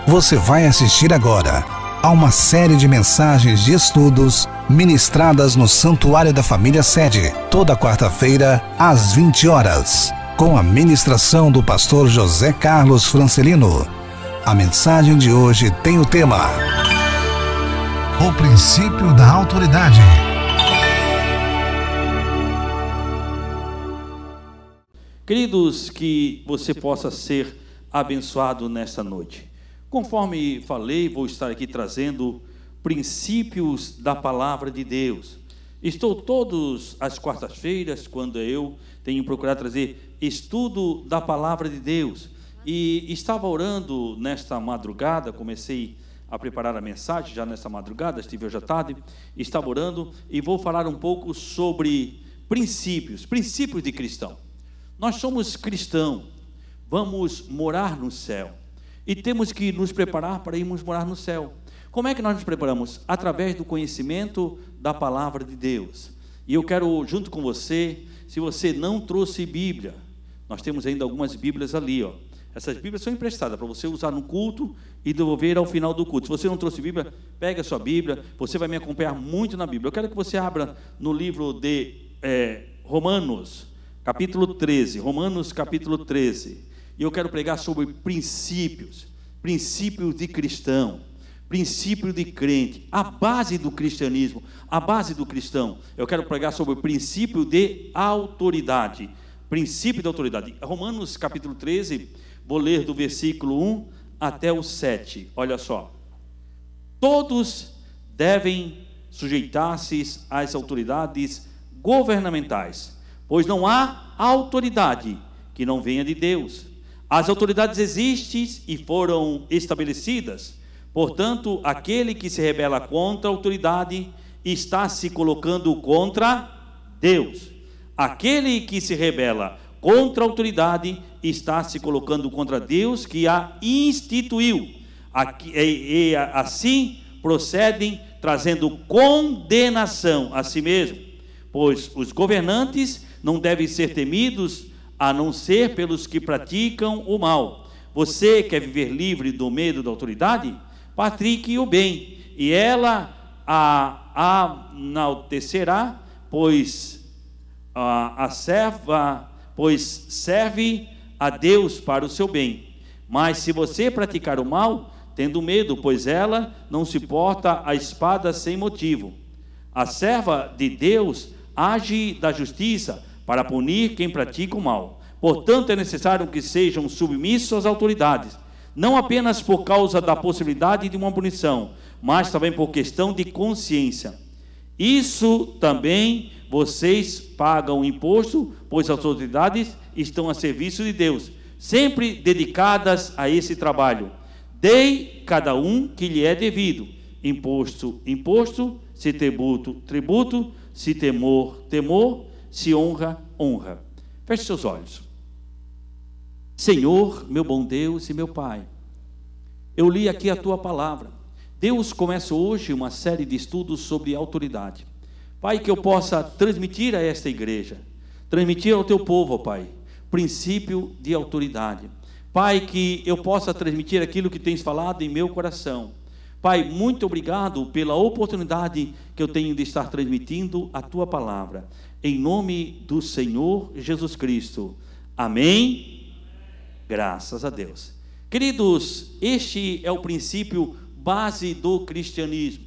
Você vai assistir agora a uma série de mensagens de estudos ministradas no Santuário da Família Sede, toda quarta-feira, às 20 horas, com a ministração do pastor José Carlos Francelino. A mensagem de hoje tem o tema: o princípio da autoridade. Queridos, que você possa ser abençoado nesta noite. Conforme falei, vou estar aqui trazendo princípios da palavra de Deus. Estou todas as quartas-feiras, quando eu tenho procurado trazer estudo da palavra de Deus. E estava orando nesta madrugada, comecei a preparar a mensagem já nesta madrugada, estive hoje à tarde, estava orando e vou falar um pouco sobre princípios de cristão. Nós somos cristãos, vamos morar no céu e temos que nos preparar para irmos morar no céu. Como é que nós nos preparamos? Através do conhecimento da palavra de Deus. E eu quero, junto com você, se você não trouxe Bíblia, nós temos ainda algumas Bíblias ali, ó. Essas Bíblias são emprestadas para você usar no culto e devolver ao final do culto. Se você não trouxe Bíblia, pega a sua Bíblia, você vai me acompanhar muito na Bíblia. Eu quero que você abra no livro de Romanos, capítulo 13, Romanos capítulo 13, e eu quero pregar sobre princípios de cristão, princípio de crente, a base do cristianismo, a base do cristão. Eu quero pregar sobre o princípio de autoridade, Romanos capítulo 13, vou ler do versículo 1 até o 7, olha só. Todos devem sujeitar-se às autoridades governamentais, pois não há autoridade que não venha de Deus. As autoridades existem e foram estabelecidas. Portanto, aquele que se rebela contra a autoridade está se colocando contra Deus. Aquele que se rebela contra a autoridade está se colocando contra Deus, que a instituiu. E assim procedem, trazendo condenação a si mesmo. Pois os governantes não devem ser temidos, a não ser pelos que praticam o mal. Você quer viver livre do medo da autoridade? Pratique o bem, e ela a enaltecerá, pois serve a Deus para o seu bem. Mas se você praticar o mal, tendo medo, pois ela não se porta a espada sem motivo. A serva de Deus age da justiça para punir quem pratica o mal. Portanto, é necessário que sejam submissos às autoridades, não apenas por causa da possibilidade de uma punição, mas também por questão de consciência. Isso também vocês pagam imposto, pois as autoridades estão a serviço de Deus, sempre dedicadas a esse trabalho. Dei cada um que lhe é devido: imposto, se tributo, se temor, se honra. Feche seus olhos. Senhor, meu bom Deus e meu Pai, eu li aqui a Tua palavra. Deus, começa hoje uma série de estudos sobre autoridade. Pai, que eu possa transmitir a esta igreja, transmitir ao Teu povo, ó Pai, princípio de autoridade. Pai, que eu possa transmitir aquilo que Tens falado em meu coração. Pai, muito obrigado pela oportunidade que eu tenho de estar transmitindo a Tua palavra. Em nome do Senhor Jesus Cristo. Amém. Graças a Deus. Queridos, este é o princípio base do cristianismo.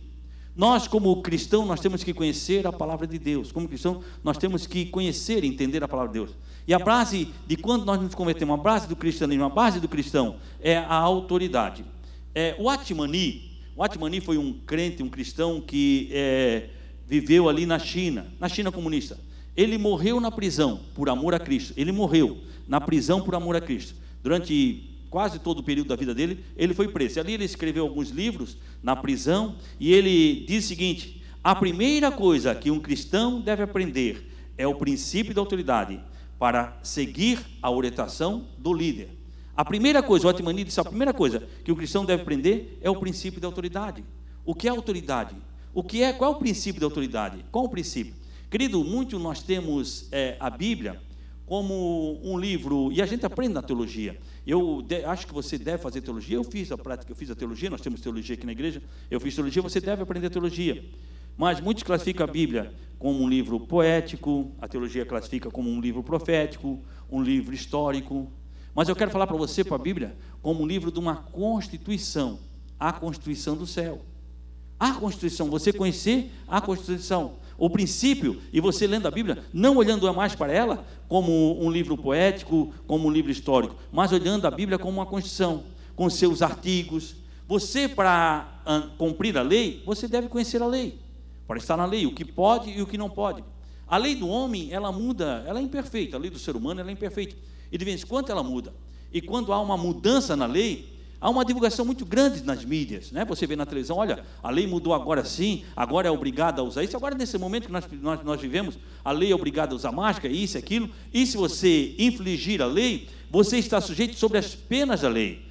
Nós, como cristãos, nós temos que conhecer a palavra de Deus. Como cristão, nós temos que conhecer e entender a palavra de Deus. E a base de quando nós nos convertemos, a base do cristianismo, a base do cristão é a autoridade. O Atmani foi um crente, um cristão que viveu ali na China comunista. Ele morreu na prisão por amor a Cristo. Durante quase todo o período da vida dele, ele foi preso. Ali ele escreveu alguns livros na prisão, e ele diz o seguinte: a primeira coisa que um cristão deve aprender é o princípio da autoridade, para seguir a orientação do líder. A primeira coisa, o Atmani disse, a primeira coisa que o cristão deve aprender é o princípio da autoridade. O que é autoridade? Qual é o princípio da autoridade? Qual é o princípio? Querido, muito nós temos a Bíblia como um livro, e a gente aprende na teologia. Eu acho que você deve fazer teologia. Eu fiz a prática, eu fiz a teologia, nós temos teologia aqui na igreja, eu fiz teologia, você deve aprender teologia. Mas muitos classificam a Bíblia como um livro poético, a teologia classifica como um livro profético, um livro histórico. Mas eu quero falar para você, para a Bíblia, como um livro de uma constituição, a Constituição do céu. A Constituição, você conhecer a Constituição, o princípio, e você lendo a Bíblia, não olhando mais para ela como um livro poético, como um livro histórico, mas olhando a Bíblia como uma Constituição, com seus artigos. Você, para cumprir a lei, você deve conhecer a lei, para estar na lei, o que pode e o que não pode. A lei do homem, ela muda, ela é imperfeita, a lei do ser humano, ela é imperfeita, e de vez em quando ela muda. E quando há uma mudança na lei, há uma divulgação muito grande nas mídias, né? Você vê na televisão, olha, a lei mudou agora sim, agora é obrigada a usar isso. Agora, nesse momento que nós vivemos, a lei é obrigada a usar máscara, isso, aquilo. E se você infligir a lei, você está sujeito sobre as penas da lei.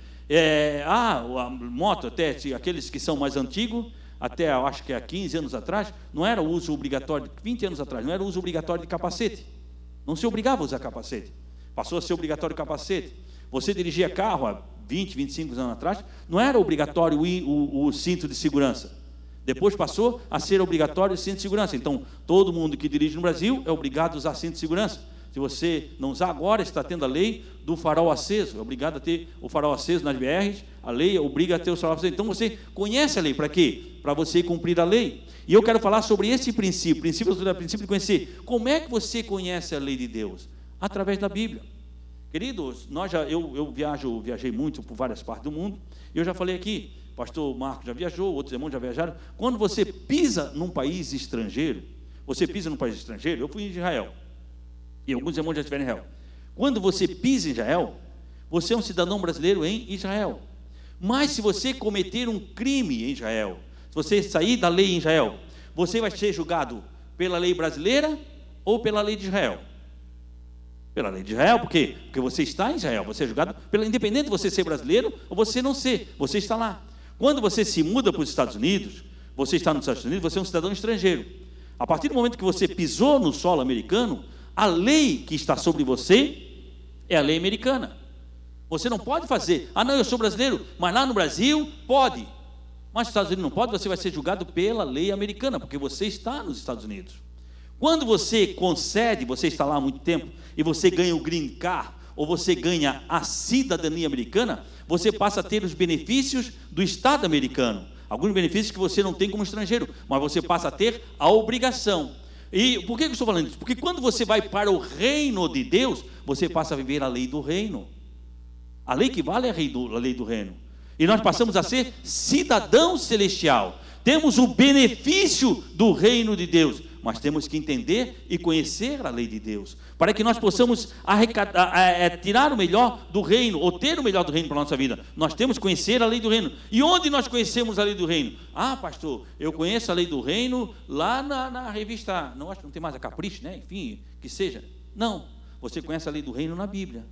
A moto, até aqueles que são mais antigos, até eu acho que há 15 anos atrás, não era o uso obrigatório, 20 anos atrás, não era o uso obrigatório de capacete. Não se obrigava a usar capacete. Passou a ser obrigatório capacete. Você dirigia carro há 20, 25 anos atrás, não era obrigatório o cinto de segurança. Depois passou a ser obrigatório o cinto de segurança. Então, todo mundo que dirige no Brasil é obrigado a usar cinto de segurança. Se você não usar agora, está tendo a lei do farol aceso. É obrigado a ter o farol aceso nas BRs. A lei obriga a ter o farol aceso. Então, você conhece a lei. Para quê? Para você cumprir a lei. E eu quero falar sobre esse princípio. O princípio de conhecer. Como é que você conhece a lei de Deus? Através da Bíblia. Queridos, eu viajei muito por várias partes do mundo. Eu já falei aqui, pastor Marcos já viajou, outros irmãos já viajaram. Quando você pisa num país estrangeiro, eu fui em Israel, e alguns irmãos já estiveram em Israel. Quando você pisa em Israel, você é um cidadão brasileiro em Israel. Mas se você cometer um crime em Israel, se você sair da lei em Israel, você vai ser julgado pela lei brasileira ou pela lei de Israel? Pela lei de Israel, por quê? Porque você está em Israel, você é julgado, independente de você ser brasileiro ou você não ser, você está lá. Quando você se muda para os Estados Unidos, você está nos Estados Unidos, você é um cidadão estrangeiro. A partir do momento que você pisou no solo americano, a lei que está sobre você é a lei americana. Você não pode fazer, não, eu sou brasileiro, mas lá no Brasil pode. Mas nos Estados Unidos não pode, você vai ser julgado pela lei americana, porque você está nos Estados Unidos. Quando você concede, você está lá há muito tempo, e você ganha o green card, ou você ganha a cidadania americana, você passa a ter os benefícios do Estado americano. Alguns benefícios que você não tem como estrangeiro, mas você passa a ter a obrigação. E por que eu estou falando isso? Porque quando você vai para o reino de Deus, você passa a viver a lei do reino. A lei que vale é a lei do reino. E nós passamos a ser cidadão celestial. Temos o benefício do reino de Deus, mas temos que entender e conhecer a lei de Deus, para que nós possamos tirar o melhor do reino, ou ter o melhor do reino para a nossa vida. Nós temos que conhecer a lei do reino. E onde nós conhecemos a lei do reino? Pastor, eu conheço a lei do reino lá na revista, não, acho que não tem mais a Capricho, né? Enfim, que seja. Não, você conhece a lei do reino na Bíblia.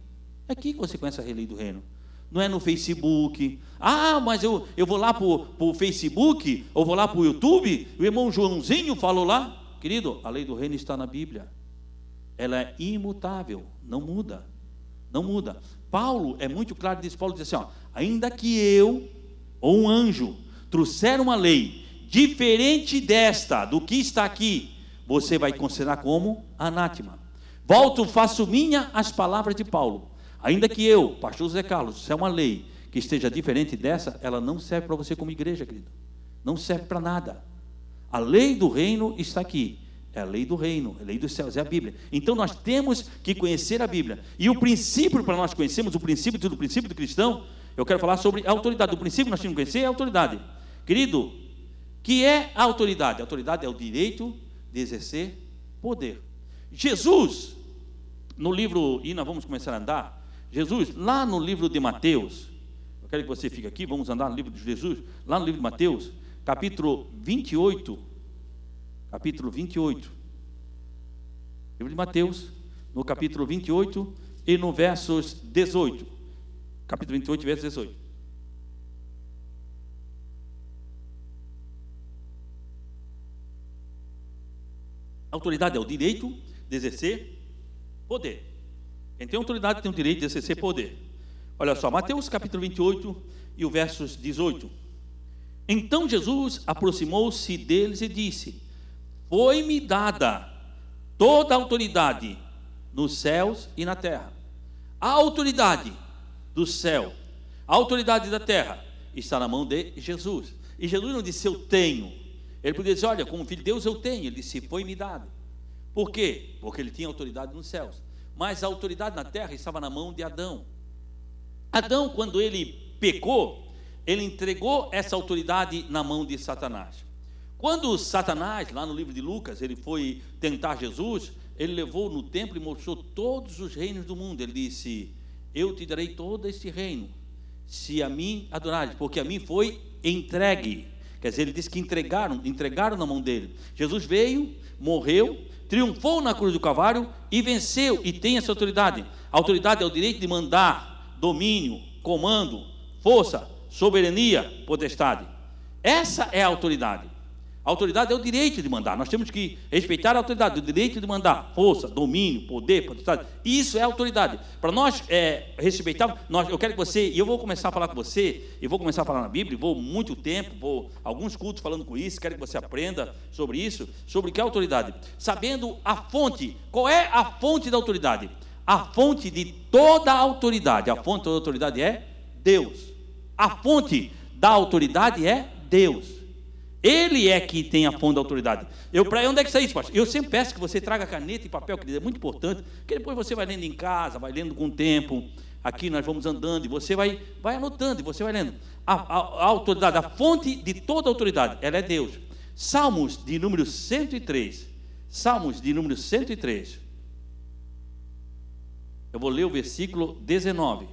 É aqui que você conhece a lei do reino. Não é no Facebook. Mas eu vou lá para o Facebook, ou vou lá para o YouTube, o irmão Joãozinho falou lá. Querido, a lei do reino está na Bíblia. Ela é imutável, não muda. Não muda. Paulo é muito claro disso. Paulo diz assim, ainda que eu, ou um anjo, trouxer uma lei diferente desta, do que está aqui, você vai considerar como anátema. Faço minha as palavras de Paulo. Ainda que eu, pastor José Carlos, se é uma lei que esteja diferente dessa, ela não serve para você como igreja, querido. Não serve para nada. A lei do reino está aqui. É a lei do reino, a lei dos céus, é a Bíblia. Então nós temos que conhecer a Bíblia. E o princípio para nós conhecermos, o princípio do cristão, eu quero falar sobre a autoridade. O princípio que nós temos que conhecer é a autoridade. Querido, que é a autoridade? A autoridade é o direito de exercer poder. Jesus, no livro, e nós vamos começar a andar, Jesus, lá no livro de Mateus, eu quero que você fique aqui, vamos andar no livro de Jesus, lá no livro de Mateus, capítulo 28, livro de Mateus, no capítulo 28 e no versos 18, capítulo 28, verso 18. Autoridade é o direito de exercer poder. Quem tem autoridade tem o direito de exercer poder. Olha só, Mateus capítulo 28 e o versos 18. Então Jesus aproximou-se deles e disse: foi-me dada toda a autoridade nos céus e na terra. A autoridade do céu, a autoridade da terra está na mão de Jesus. E Jesus não disse eu tenho. Ele podia dizer, olha, como filho de Deus eu tenho. Ele disse foi-me dado. Por quê? Porque ele tinha autoridade nos céus. Mas a autoridade na terra estava na mão de Adão. Adão, quando ele pecou, ele entregou essa autoridade na mão de Satanás. Quando Satanás, lá no livro de Lucas, ele foi tentar Jesus, ele levou no templo e mostrou todos os reinos do mundo. Ele disse, eu te darei todo este reino, se a mim adorares, porque a mim foi entregue. Quer dizer, ele disse que entregaram na mão dele. Jesus veio, morreu, triunfou na cruz do Calvário e venceu, e tem essa autoridade. A autoridade é o direito de mandar, domínio, comando, força, soberania, potestade. Essa é a autoridade. A autoridade é o direito de mandar. Nós temos que respeitar a autoridade, o direito de mandar, força, domínio, poder, potestade. Isso é autoridade. Para nós respeitar, eu quero que você, e eu vou começar a falar com você, e vou começar a falar na Bíblia, vou muito tempo, vou alguns cultos falando com isso, quero que você aprenda sobre isso, sobre o que é autoridade. Sabendo a fonte. Qual é a fonte da autoridade? A fonte de toda a autoridade. A fonte da autoridade é Deus. A fonte da autoridade é Deus. Ele é que tem a fonte da autoridade. Onde é que está isso, pastor? Eu sempre peço que você traga caneta e papel, querido, é muito importante, porque depois você vai lendo em casa, vai lendo com o tempo, aqui nós vamos andando, e você vai anotando, e você vai lendo. A autoridade, a fonte de toda a autoridade, ela é Deus. Salmos de número 103. Salmos de número 103. Eu vou ler o versículo 19.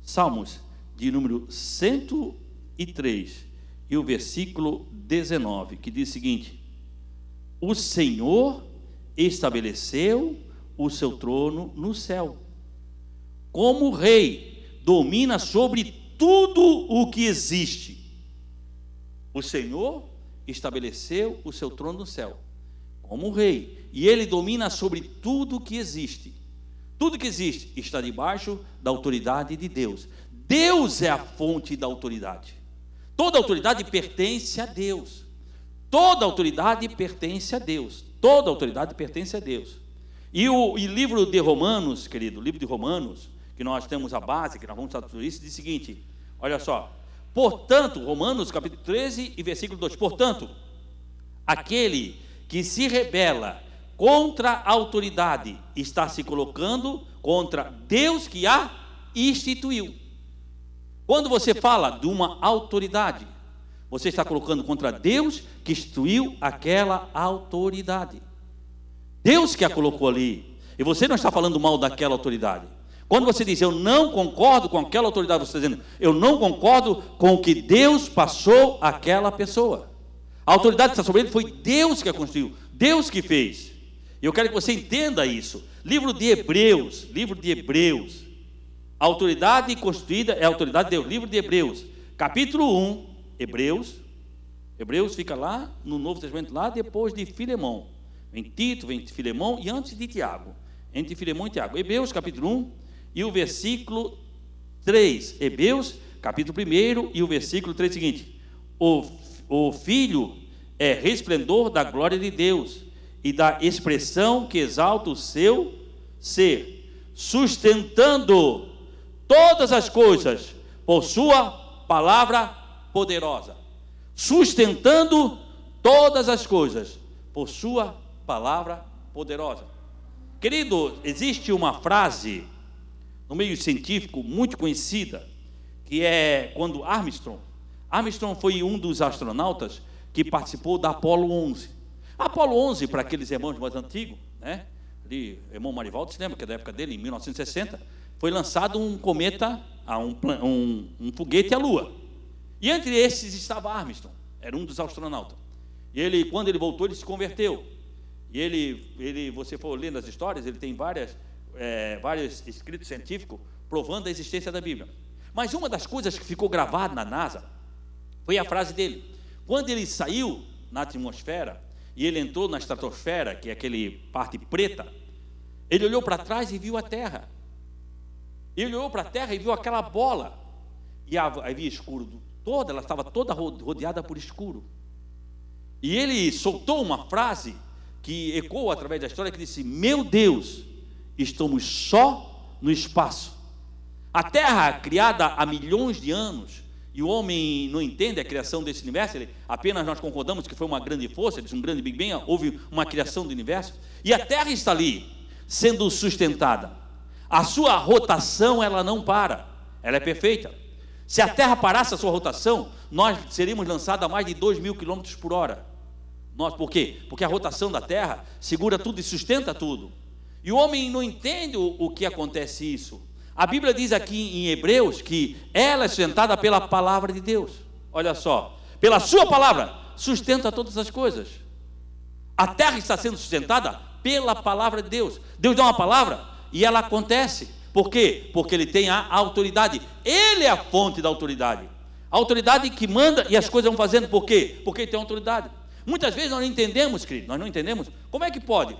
Salmos de número 103. E o versículo 19, que diz o seguinte: o Senhor estabeleceu o seu trono no céu. Como rei, domina sobre tudo o que existe. O Senhor estabeleceu o seu trono no céu. Como rei. E ele domina sobre tudo o que existe. Tudo que existe está debaixo da autoridade de Deus. Deus é a fonte da autoridade. Toda autoridade pertence a Deus. Toda autoridade pertence a Deus. Toda autoridade pertence a Deus. E o livro de Romanos, querido, o livro de Romanos, que nós temos a base, que nós vamos falar tudo isso, diz o seguinte, olha só. Portanto, Romanos capítulo 13 e versículo 2. Portanto, aquele que se rebela contra a autoridade está se colocando contra Deus que a instituiu. Quando você fala de uma autoridade, você está colocando contra Deus que instituiu aquela autoridade. Deus que a colocou ali. E você não está falando mal daquela autoridade. Quando você diz, eu não concordo com aquela autoridade, você está dizendo, eu não concordo com o que Deus passou àquela pessoa. A autoridade que está sobre ele foi Deus que a construiu, Deus que fez. E eu quero que você entenda isso. Livro de Hebreus. A autoridade constituída é a autoridade de Deus. Livro de Hebreus, capítulo 1, Hebreus fica lá no Novo Testamento, lá depois de Filemão. Vem Tito, vem Filemão e antes de Tiago. Entre Filemão e Tiago. Hebreus, capítulo 1 e o versículo 3. Hebreus, capítulo 1 e o versículo 3 seguinte. O Filho é resplendor da glória de Deus e da expressão que exalta o seu ser, sustentando todas as coisas por sua palavra poderosa. Sustentando todas as coisas por sua palavra poderosa. Querido, existe uma frase no meio científico muito conhecida, que é quando Armstrong foi um dos astronautas que participou da Apolo 11. A Apolo 11, para aqueles irmãos mais antigos, né? Ali, irmão Marivaldo se lembra que é da época dele, em 1960, foi lançado um cometa, um foguete à Lua. E entre esses estava Armstrong, era um dos astronautas. E ele, quando ele voltou, ele se converteu. E ele, você for lendo as histórias, ele tem vários escritos científicos provando a existência da Bíblia. Mas uma das coisas que ficou gravada na NASA foi a frase dele. Quando ele saiu na atmosfera e ele entrou na estratosfera, que é aquele parte preta, ele olhou para trás e viu a Terra. Ele olhou para a terra e viu aquela bola. E havia escuro toda, ela estava toda rodeada por escuro. E ele soltou uma frase que ecoou através da história, que disse: meu Deus, estamos só no espaço. A terra, criada há milhões de anos, e o homem não entende a criação desse universo, apenas nós concordamos que foi uma grande força, um grande Big Bang, houve uma criação do universo, e a terra está ali, sendo sustentada. A sua rotação, ela não para, ela é perfeita. Se a terra parasse a sua rotação, nós seríamos lançados a mais de 2.000 km por hora. Por quê? Porque a rotação da terra segura tudo e sustenta tudo. E o homem não entende o que acontece isso. A Bíblia diz aqui em Hebreus que ela é sustentada pela palavra de Deus. Olha só, pela sua palavra sustenta todas as coisas. A terra está sendo sustentada pela palavra de Deus. Deus dá uma palavra e ela acontece. Por quê? Porque ele tem a autoridade. Ele é a fonte da autoridade. A autoridade que manda e as coisas vão fazendo. Por quê? Porque ele tem autoridade. Muitas vezes nós não entendemos, querido, nós não entendemos como é que pode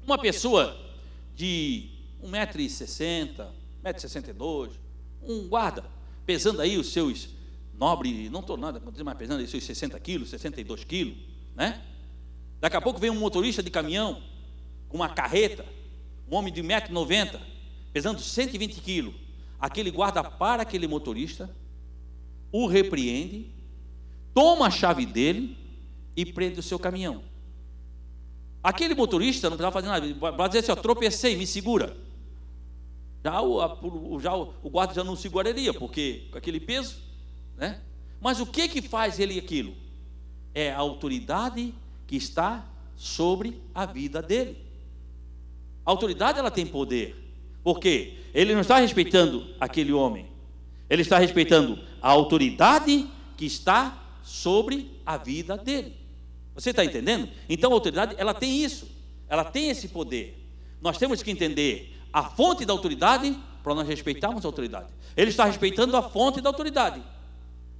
uma pessoa de 1,60 m, 1,62 m, um guarda, pesando aí os seus nobres, não estou nada, mas pesando aí os seus 60 quilos, 62 quilos, né? Daqui a pouco vem um motorista de caminhão, com uma carreta, um homem de 1,90 m, pesando 120 quilos. Aquele guarda para aquele motorista, o repreende, toma a chave dele e prende o seu caminhão. Aquele motorista não precisava fazer nada, vai dizer assim: ó, tropecei, me segura. Já o guarda já não seguraria, porque com aquele peso, né? Mas o que faz ele aquilo? É a autoridade que está sobre a vida dele. A autoridade, ela tem poder. Por quê? Ele não está respeitando aquele homem, ele está respeitando a autoridade que está sobre a vida dele. Você está entendendo? Então a autoridade, ela tem isso, ela tem esse poder. Nós temos que entender a fonte da autoridade para nós respeitarmos a autoridade. Ele está respeitando a fonte da autoridade,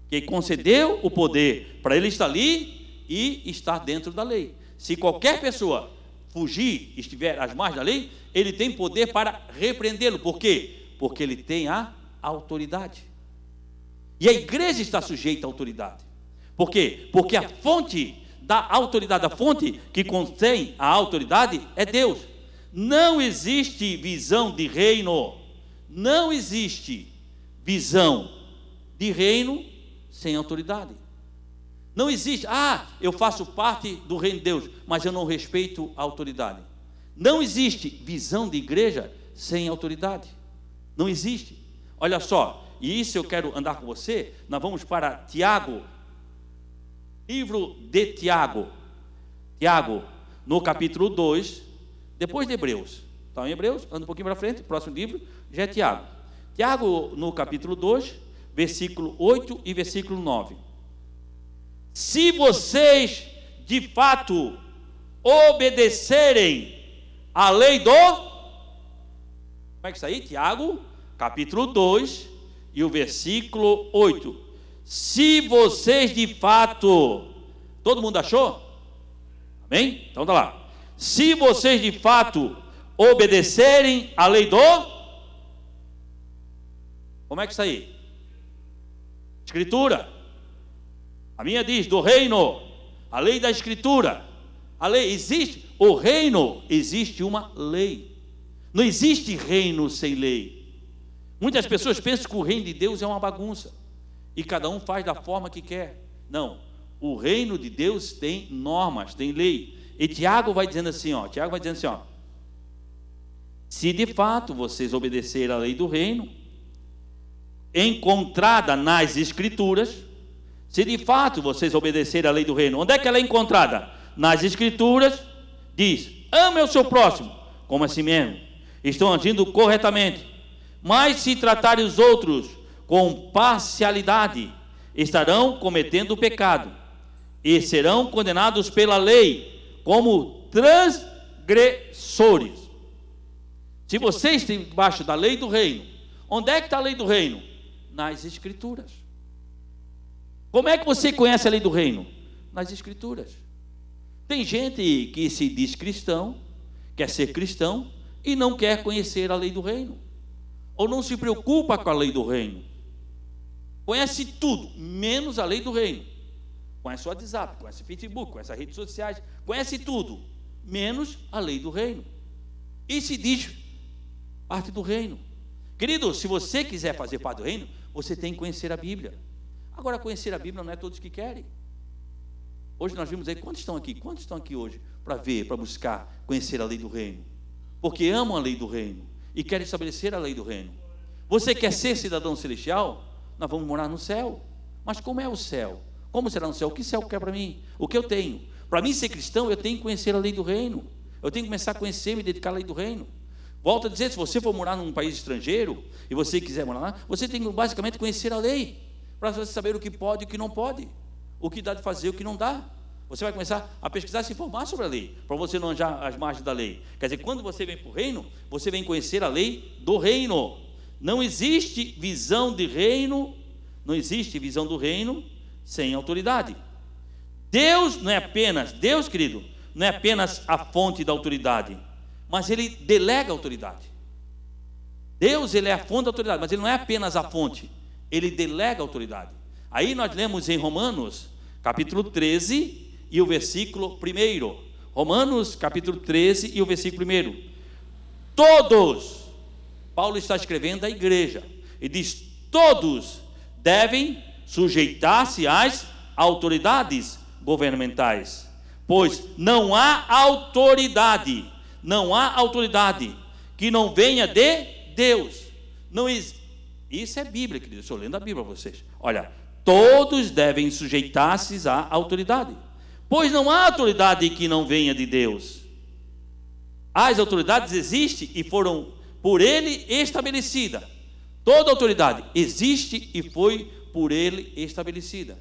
que concedeu o poder para ele estar ali e estar dentro da lei. Se qualquer pessoa fugir, estiver às margens da lei, ele tem poder para repreendê-lo. Por quê? Porque ele tem a autoridade. E a igreja está sujeita à autoridade. Por quê? Porque a fonte da autoridade, a fonte que contém a autoridade é Deus. Não existe visão de reino, não existe visão de reino sem autoridade. Não existe, eu faço parte do reino de Deus, mas eu não respeito a autoridade. Não existe visão de igreja sem autoridade. Não existe. Olha só, e isso eu quero andar com você. Nós vamos para Tiago, livro de Tiago. Tiago, no capítulo 2, depois de Hebreus. Então, em Hebreus, anda um pouquinho para frente, próximo livro, já é Tiago. Tiago, no capítulo 2, versículo 8 e versículo 9. Se vocês, de fato, obedecerem à lei do... Como é que isso aí? Tiago, capítulo 2 e o versículo 8. Se vocês, de fato... Todo mundo achou? Amém? Então tá lá. Se vocês, de fato, obedecerem à lei do... Como é que isso aí? Escritura. A minha diz, do reino, a lei da escritura. A lei existe, o reino, existe uma lei. Não existe reino sem lei. Muitas pessoas pensam que o reino de Deus é uma bagunça e cada um faz da forma que quer. Não, o reino de Deus tem normas, tem lei. E Tiago vai dizendo assim, se de fato vocês obedecerem à lei do reino, encontrada nas escrituras, se de fato vocês obedecerem à lei do reino, onde é que ela é encontrada? Nas escrituras, diz, ame o seu próximo, como a si mesmo, estão agindo corretamente, mas se tratarem os outros com parcialidade, estarão cometendo pecado, e serão condenados pela lei, como transgressores. Se vocês estão debaixo da lei do reino, onde é que está a lei do reino? Nas escrituras. Como é que você conhece a lei do reino? Nas escrituras. Tem gente que se diz cristão, quer ser cristão e não quer conhecer a lei do reino. ou não se preocupa com a lei do reino. Conhece tudo, menos a lei do reino. Conhece o WhatsApp, conhece o Facebook, conhece as redes sociais, conhece tudo, menos a lei do reino. E se diz parte do reino. Querido, se você quiser fazer parte do reino, você tem que conhecer a Bíblia. Agora, conhecer a Bíblia não é todos que querem. Hoje nós vimos aí, quantos estão aqui hoje para ver, para buscar conhecer a lei do reino? Porque amam a lei do reino e querem estabelecer a lei do reino. Você quer ser cidadão celestial? Nós vamos morar no céu. Mas como é o céu? Como será no céu? O que o céu quer para mim? O que eu tenho? Para mim ser cristão, eu tenho que conhecer a lei do reino. Eu tenho que começar a conhecer, me dedicar à lei do reino. Volto a dizer, se você for morar num país estrangeiro e você quiser morar lá, você tem que basicamente conhecer a lei, para você saber o que pode e o que não pode, o que dá de fazer e o que não dá. Você vai começar a pesquisar, se informar sobre a lei, para você não andar às margens da lei. Quer dizer, quando você vem para o reino, você vem conhecer a lei do reino. Não existe visão de reino, não existe visão do reino sem autoridade. Deus não é apenas, Deus, querido, não é apenas a fonte da autoridade, mas Ele delega a autoridade. Deus, Ele é a fonte da autoridade, mas Ele não é apenas a fonte, Ele delega a autoridade. Aí nós lemos em Romanos, capítulo 13, e o versículo 1. Romanos, capítulo 13, e o versículo 1. Todos, Paulo está escrevendo à igreja, e diz, todos devem sujeitar-se às autoridades governamentais, pois não há autoridade que não venha de Deus. Isso é Bíblia, querido. Estou lendo a Bíblia para vocês. Olha, todos devem sujeitar-se à autoridade, pois não há autoridade que não venha de Deus. As autoridades existem e foram por Ele estabelecida. Toda autoridade existe e foi por Ele estabelecida.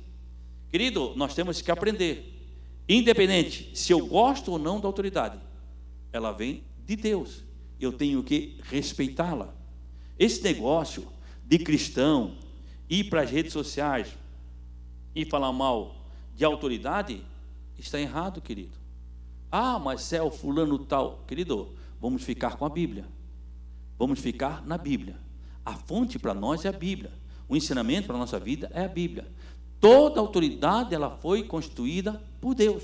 Querido, nós temos que aprender, independente se eu gosto ou não da autoridade, ela vem de Deus, eu tenho que respeitá-la. Esse negócio de cristão ir para as redes sociais e falar mal de autoridade está errado, querido. Ah, mas é o fulano tal. Querido, vamos ficar com a Bíblia, vamos ficar na Bíblia. A fonte para nós é a Bíblia, o ensinamento para a nossa vida é a Bíblia. Toda autoridade, ela foi constituída por Deus.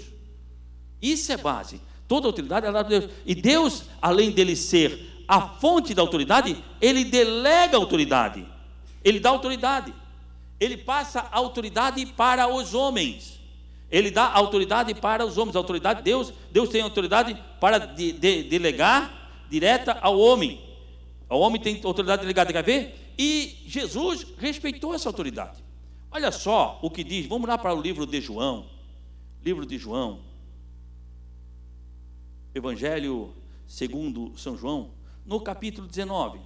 Isso é base. Toda autoridade é dada por Deus. E Deus, além dele ser a fonte da autoridade, Ele delega a autoridade. Ele dá autoridade. Ele passa a autoridade para os homens. Ele dá autoridade para os homens. A autoridade de Deus, Deus tem autoridade para delegar direta ao homem. O homem tem autoridade delegada, quer ver? E Jesus respeitou essa autoridade. Olha só o que diz, vamos lá para o livro de João, Evangelho segundo São João, no capítulo 19,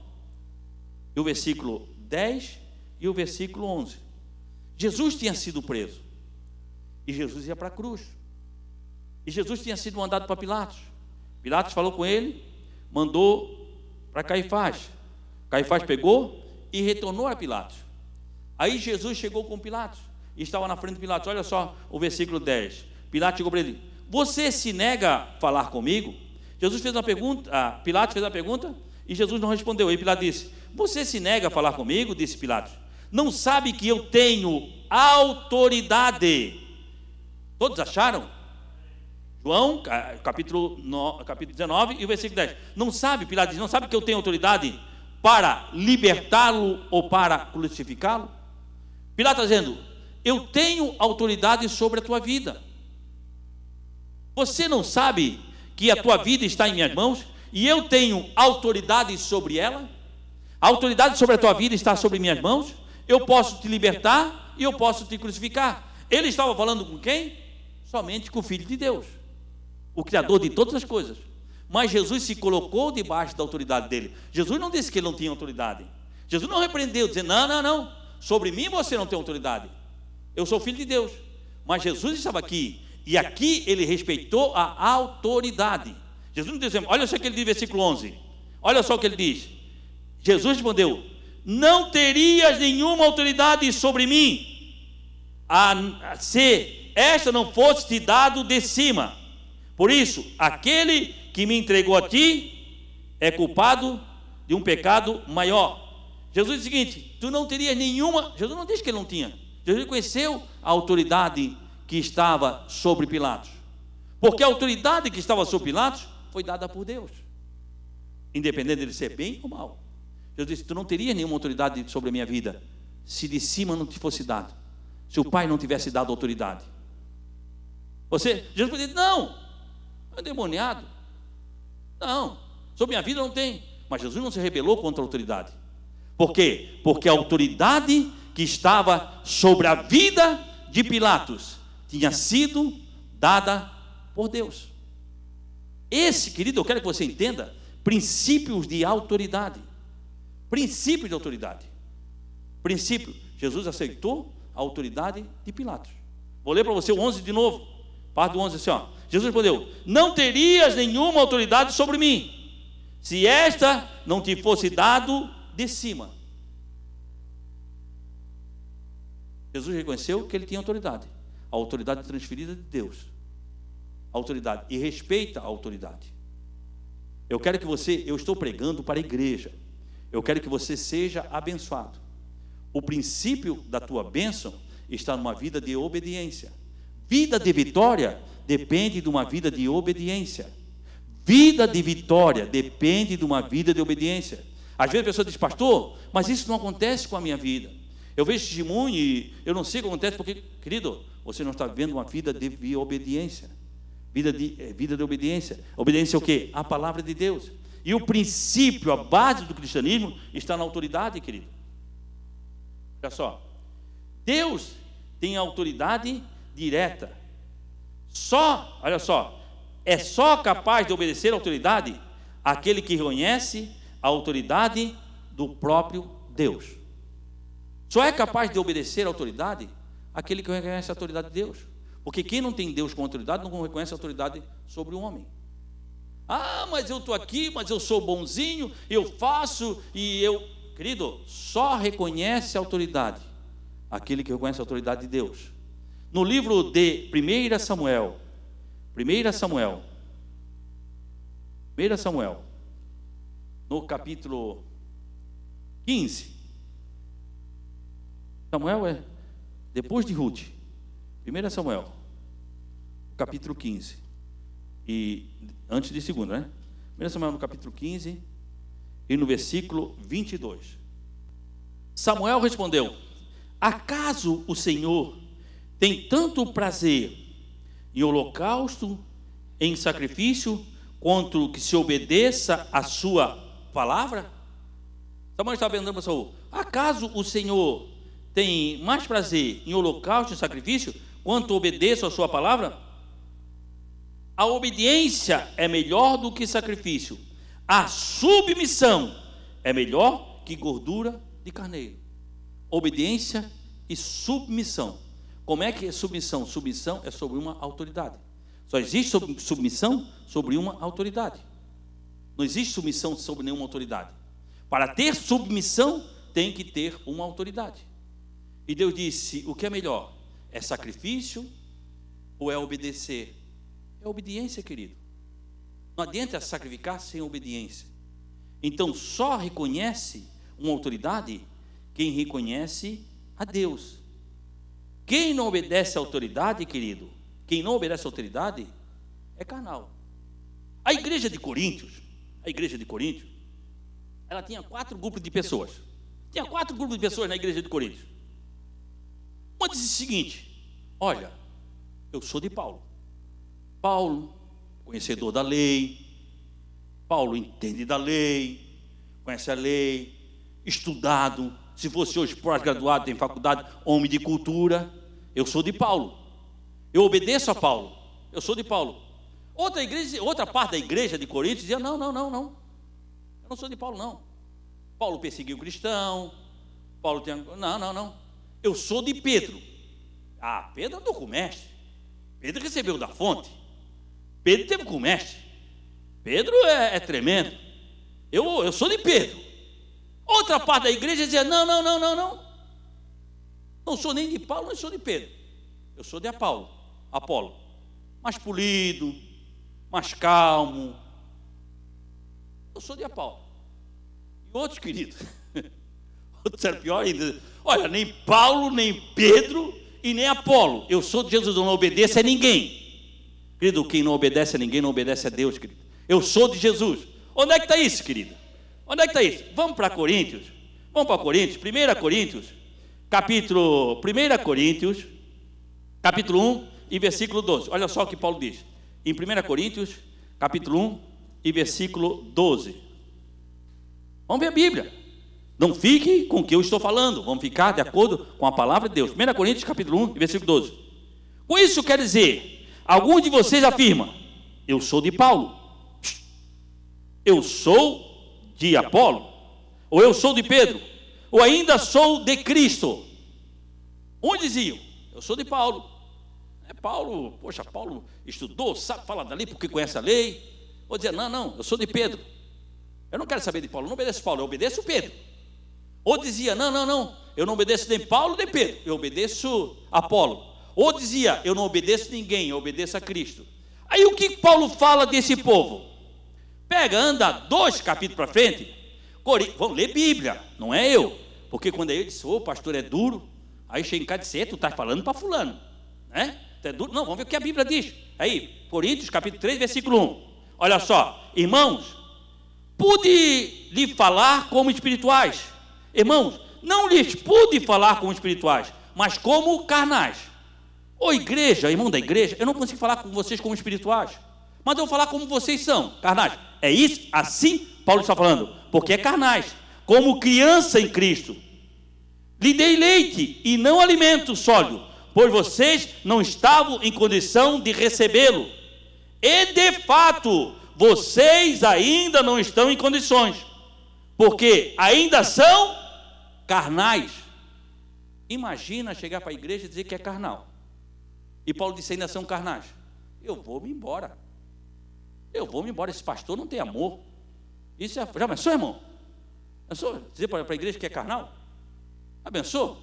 e o versículo 10 e o versículo 11. Jesus tinha sido preso, e Jesus ia para a cruz, e Jesus tinha sido mandado para Pilatos. Pilatos falou com ele, mandou para Caifás. Caifás pegou e retornou a Pilatos. Aí Jesus chegou com Pilatos, e estava na frente de Pilatos. Olha só o versículo 10. Pilatos chegou para ele: você se nega a falar comigo? Jesus fez uma pergunta, Pilatos fez uma pergunta, e Jesus não respondeu. Aí Pilatos disse: você se nega a falar comigo? Disse Pilatos: não sabe que eu tenho autoridade? Todos acharam? João, capítulo 19 e o versículo 10. Não sabe, Pilatos diz, não sabe que eu tenho autoridade para libertá-lo ou para crucificá-lo? Pilatos está dizendo: eu tenho autoridade sobre a tua vida. Você não sabe que a tua vida está em minhas mãos e eu tenho autoridade sobre ela? A autoridade sobre a tua vida está sobre minhas mãos. Eu posso te libertar e eu posso te crucificar. Ele estava falando com quem? Somente com o Filho de Deus, o Criador de todas as coisas. Mas Jesus se colocou debaixo da autoridade dele. Jesus não disse que ele não tinha autoridade. Jesus não repreendeu, dizendo: não, sobre mim você não tem autoridade, eu sou filho de Deus. Mas Jesus estava aqui, e aqui ele respeitou a autoridade. Jesus não disse, olha só o que ele diz no versículo 11, olha só o que ele diz. Jesus respondeu: não terias nenhuma autoridade sobre mim, se esta não fosse te dado de cima. Por isso, aquele que me entregou a ti é culpado de um pecado maior. Jesus diz o seguinte: tu não terias nenhuma. Jesus não diz que ele não tinha. Jesus reconheceu a autoridade que estava sobre Pilatos, porque a autoridade que estava sobre Pilatos foi dada por Deus, independente dele ser bem ou mal. Jesus disse: tu não terias nenhuma autoridade sobre a minha vida se de cima não te fosse dado, se o Pai não tivesse dado autoridade. Jesus podia dizer: não, é endemoniado, não, sobre minha vida não tem. Mas Jesus não se rebelou contra a autoridade. Por quê? Porque a autoridade que estava sobre a vida de Pilatos tinha sido dada por Deus. Esse, querido, eu quero que você entenda princípios de autoridade. Princípio de autoridade. Princípio. Jesus aceitou a autoridade de Pilatos. Vou ler para você o 11 de novo. Parte do 11 assim, ó. Jesus respondeu: não terias nenhuma autoridade sobre mim, se esta não te fosse dado de cima. Jesus reconheceu que ele tinha autoridade. A autoridade transferida de Deus. A autoridade. E respeita a autoridade. Eu estou pregando para a igreja. Eu quero que você seja abençoado. O princípio da tua bênção está numa vida de obediência. Vida de vitória depende de uma vida de obediência. Vida de vitória depende de uma vida de obediência. Às vezes a pessoa diz: pastor, mas isso não acontece com a minha vida. Eu vejo testemunho e eu não sei o que acontece, porque, querido, você não está vivendo uma vida de obediência. Vida de obediência. Obediência é o quê? A palavra de Deus. E o princípio, a base do cristianismo está na autoridade, querido. Olha só. Deus tem autoridade direta. Olha só, é só capaz de obedecer a autoridade aquele que reconhece a autoridade do próprio Deus. Só é capaz de obedecer a autoridade aquele que reconhece a autoridade de Deus. Porque quem não tem Deus com autoridade não reconhece a autoridade sobre o homem. Ah, mas eu estou aqui, mas eu sou bonzinho, eu faço e eu... Querido, só reconhece a autoridade aquele que reconhece a autoridade de Deus. No livro de 1 Samuel, no capítulo 15, Samuel é depois de Ruth. 1 Samuel, capítulo 15, e antes de 2, né? 1 Samuel no capítulo 15 e no versículo 22. Samuel respondeu: acaso o Senhor tem tanto prazer em holocausto, em sacrifício, quanto que se obedeça a sua palavra? Samuel estava perguntando para Saul: acaso o Senhor tem mais prazer em holocausto e sacrifício, quanto obedeça a sua palavra? A obediência é melhor do que sacrifício. A submissão é melhor que gordura de carneiro. Obediência e submissão. Como é que é submissão? Submissão é sobre uma autoridade. Só existe submissão sobre uma autoridade. Não existe submissão sobre nenhuma autoridade. Para ter submissão, tem que ter uma autoridade. E Deus disse: o que é melhor? É sacrifício ou é obedecer? É obediência, querido. Não adianta sacrificar sem obediência. Então só reconhece uma autoridade quem reconhece a Deus. Quem não obedece à autoridade, querido, quem não obedece à autoridade é carnal. A igreja de Coríntios, ela tinha 4 grupos de pessoas. Tinha 4 grupos de pessoas na igreja de Coríntios. Uma disse o seguinte: olha, eu sou de Paulo. Paulo, conhecedor da lei. Paulo entende da lei, conhece a lei, estudado. Se fosse hoje pós-graduado, tem faculdade, homem de cultura. Eu sou de Paulo. Eu obedeço a Paulo. Eu sou de Paulo. Outra parte da igreja de Coríntios dizia: não. Eu não sou de Paulo, não. Paulo perseguiu o cristão. Paulo tem... Não. Eu sou de Pedro. Ah, Pedro andou com o mestre. Pedro recebeu da fonte. Pedro teve com o mestre. Pedro é tremendo. Eu sou de Pedro. Outra parte da igreja dizia: não. Não sou nem de Paulo, nem sou de Pedro. Eu sou de Apolo. Mais polido, mais calmo. Eu sou de Apolo. E outros, queridos, Outros eram pior ainda. Olha, nem Paulo, nem Pedro e nem Apolo. Eu sou de Jesus, eu não obedeço a ninguém. Querido, quem não obedece a ninguém, não obedece a Deus, querido. Eu sou de Jesus. Onde é que está isso, querido? Onde é que está isso? Vamos para Coríntios. Vamos para Coríntios. 1 Coríntios, capítulo 1 e versículo 12. Olha só o que Paulo diz. Em 1 Coríntios, capítulo 1 e versículo 12. Vamos ver a Bíblia. Não fique com o que eu estou falando. Vamos ficar de acordo com a palavra de Deus. 1 Coríntios, capítulo 1 e versículo 12. Com isso quer dizer, alguns de vocês afirmam, eu sou de Paulo, eu sou de Apolo, ou eu sou de Pedro, ou ainda sou de Cristo. Uns diziam, eu sou de Paulo. Paulo, poxa, Paulo estudou, sabe falar dali porque conhece a lei. Ou dizer, não, eu sou de Pedro. Eu não quero saber de Paulo, eu não obedeço Paulo, eu obedeço Pedro. Ou dizia, não, eu não obedeço nem Paulo nem Pedro, eu obedeço Apolo. Ou dizia, eu não obedeço ninguém, eu obedeço a Cristo. Aí o que Paulo fala desse povo? Pega, anda 2 capítulos para frente, vamos ler Bíblia, não é eu. Porque quando eu disse, o pastor é duro, aí chega em casa e disse, tu está falando para fulano, né? É duro? Não, vamos ver o que a Bíblia diz. Aí, Coríntios, capítulo 3, versículo 1. Olha só, irmãos, pude lhe falar como espirituais. Irmãos, não lhes pude falar como espirituais, mas como carnais. Ô igreja, irmão da igreja, eu não consigo falar com vocês como espirituais, mas eu vou falar como vocês são, carnais. É isso, assim Paulo está falando, porque é carnais, como criança em Cristo. Lhe dei leite e não alimento sólido, pois vocês não estavam em condição de recebê-lo. E de fato, vocês ainda não estão em condições, porque ainda são carnais. Imagina chegar para a igreja e dizer que é carnal. E Paulo disse, ainda são carnais. Eu vou me embora. Esse pastor não tem amor. Isso é, já pensou, irmão? Pensou? Dizer para a igreja que é carnal? Já pensou?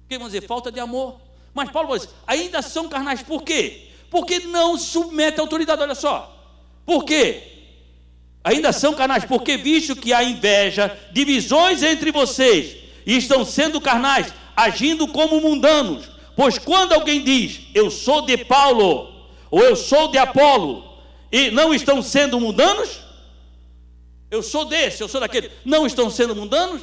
Porque vamos dizer, falta de amor. Mas Paulo diz, ainda são carnais. Por quê? Porque não submete a autoridade. Olha só. Por quê? Ainda são carnais. Porque visto que há inveja, divisões entre vocês, e estão sendo carnais, agindo como mundanos. Pois quando alguém diz, eu sou de Paulo, ou eu sou de Apolo, e não estão sendo mundanos, eu sou desse, eu sou daquele, não estão sendo mundanos?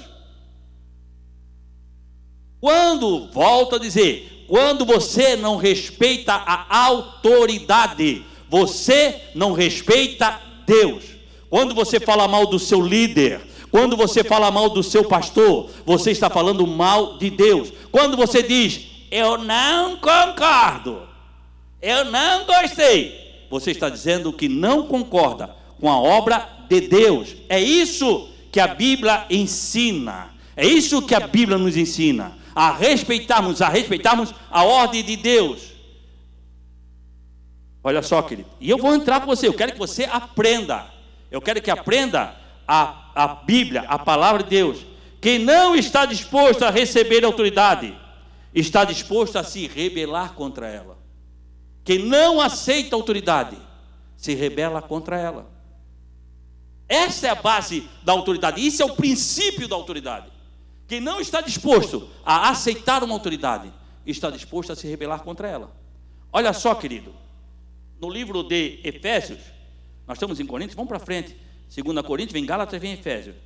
Quando, volto a dizer, quando você não respeita a autoridade, você não respeita Deus. Quando você fala mal do seu líder, quando você fala mal do seu pastor, você está falando mal de Deus. Quando você diz, eu não concordo, eu não gostei, você está dizendo que não concorda com a obra de Deus. É isso que a Bíblia ensina, é isso que a Bíblia nos ensina, a respeitarmos a ordem de Deus. Olha só, querido, e eu vou entrar com você, eu quero que você aprenda, eu quero que aprenda a Bíblia, a palavra de Deus. Quem não está disposto a receber a autoridade, está disposto a se rebelar contra ela. Quem não aceita a autoridade, se rebela contra ela. Essa é a base da autoridade, isso é o princípio da autoridade. Quem não está disposto a aceitar uma autoridade, está disposto a se rebelar contra ela. Olha só, querido, no livro de Efésios, nós estamos em Coríntios, vamos para frente, 2 Coríntios, vem Gálatas, vem Efésios.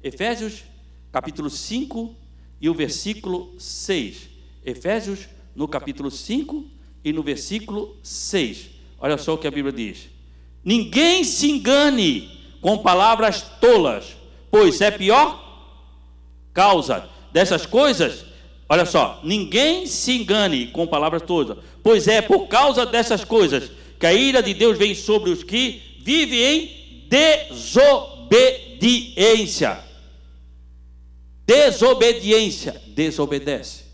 Efésios, capítulo 5 e o versículo 6. Efésios, no capítulo 5 e no versículo 6. Olha só o que a Bíblia diz. Ninguém se engane com palavras tolas, pois é pior causa dessas coisas. Olha só, ninguém se engane com palavras tolas, pois é por causa dessas coisas que a ira de Deus vem sobre os que vivem em desobediência. Desobediência, desobedece.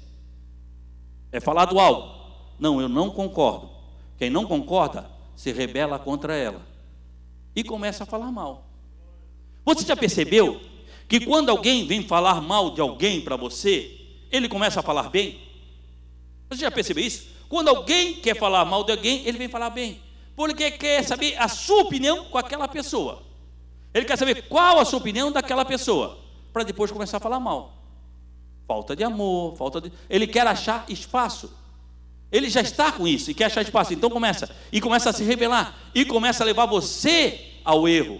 É falado algo, não, eu não concordo. Quem não concorda se rebela contra ela e começa a falar mal. Você já percebeu que quando alguém vem falar mal de alguém para você, ele começa a falar bem? Você já percebeu isso? Quando alguém quer falar mal de alguém, ele vem falar bem, porque quer saber a sua opinião com aquela pessoa. Ele quer saber qual a sua opinião daquela pessoa, para depois começar a falar mal. falta de amor, ele quer achar espaço. Ele já está com isso e quer achar espaço. Então começa a se rebelar e começa a levar você ao erro.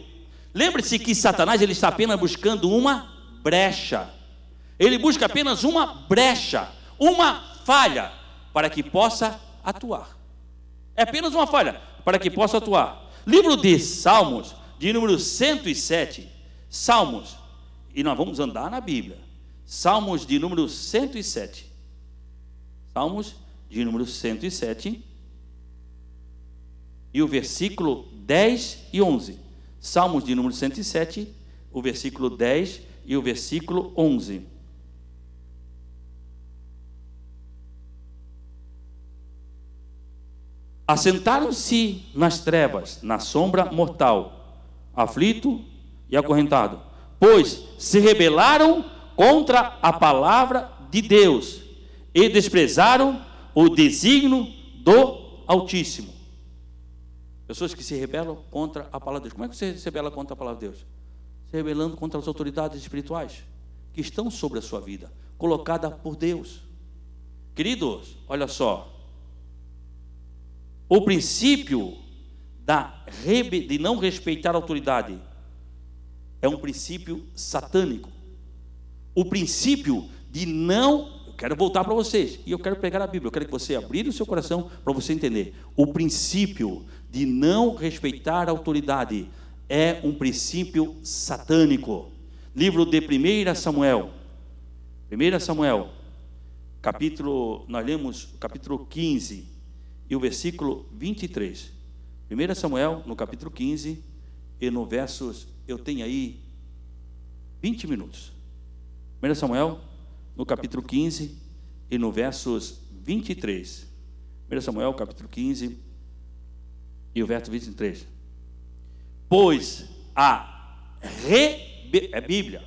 Lembre-se que Satanás, ele está apenas buscando uma brecha. Ele busca apenas uma brecha, uma falha, para que possa atuar. É apenas uma falha, para que possa atuar. Livro de Salmos, de número 107. Salmos, e nós vamos andar na Bíblia. Salmos de número 107. Salmos de número 107. E o versículo 10 e 11. Salmos de número 107, o versículo 10 e o versículo 11. Assentaram-se nas trevas, na sombra mortal, aflito e acorrentado, pois se rebelaram contra a palavra de Deus e desprezaram o desígnio do Altíssimo. Pessoas que se rebelam contra a palavra de Deus. Como é que você se rebela contra a palavra de Deus? Se rebelando contra as autoridades espirituais que estão sobre a sua vida, colocada por Deus. Queridos, olha só. O princípio de não respeitar a autoridade é um princípio satânico. O princípio de não... Eu quero voltar para vocês, e eu quero pegar a Bíblia. Eu quero que você abra o seu coração para você entender. O princípio de não respeitar a autoridade é um princípio satânico. Livro de 1 Samuel. 1 Samuel, nós lemos o capítulo 15 e o versículo 23. 1 Samuel, no capítulo 15 e no versos, eu tenho aí 20 minutos. 1 Samuel, no capítulo 15 e no versos 23. 1 Samuel, capítulo 15 e o verso 23. Pois Bíblia.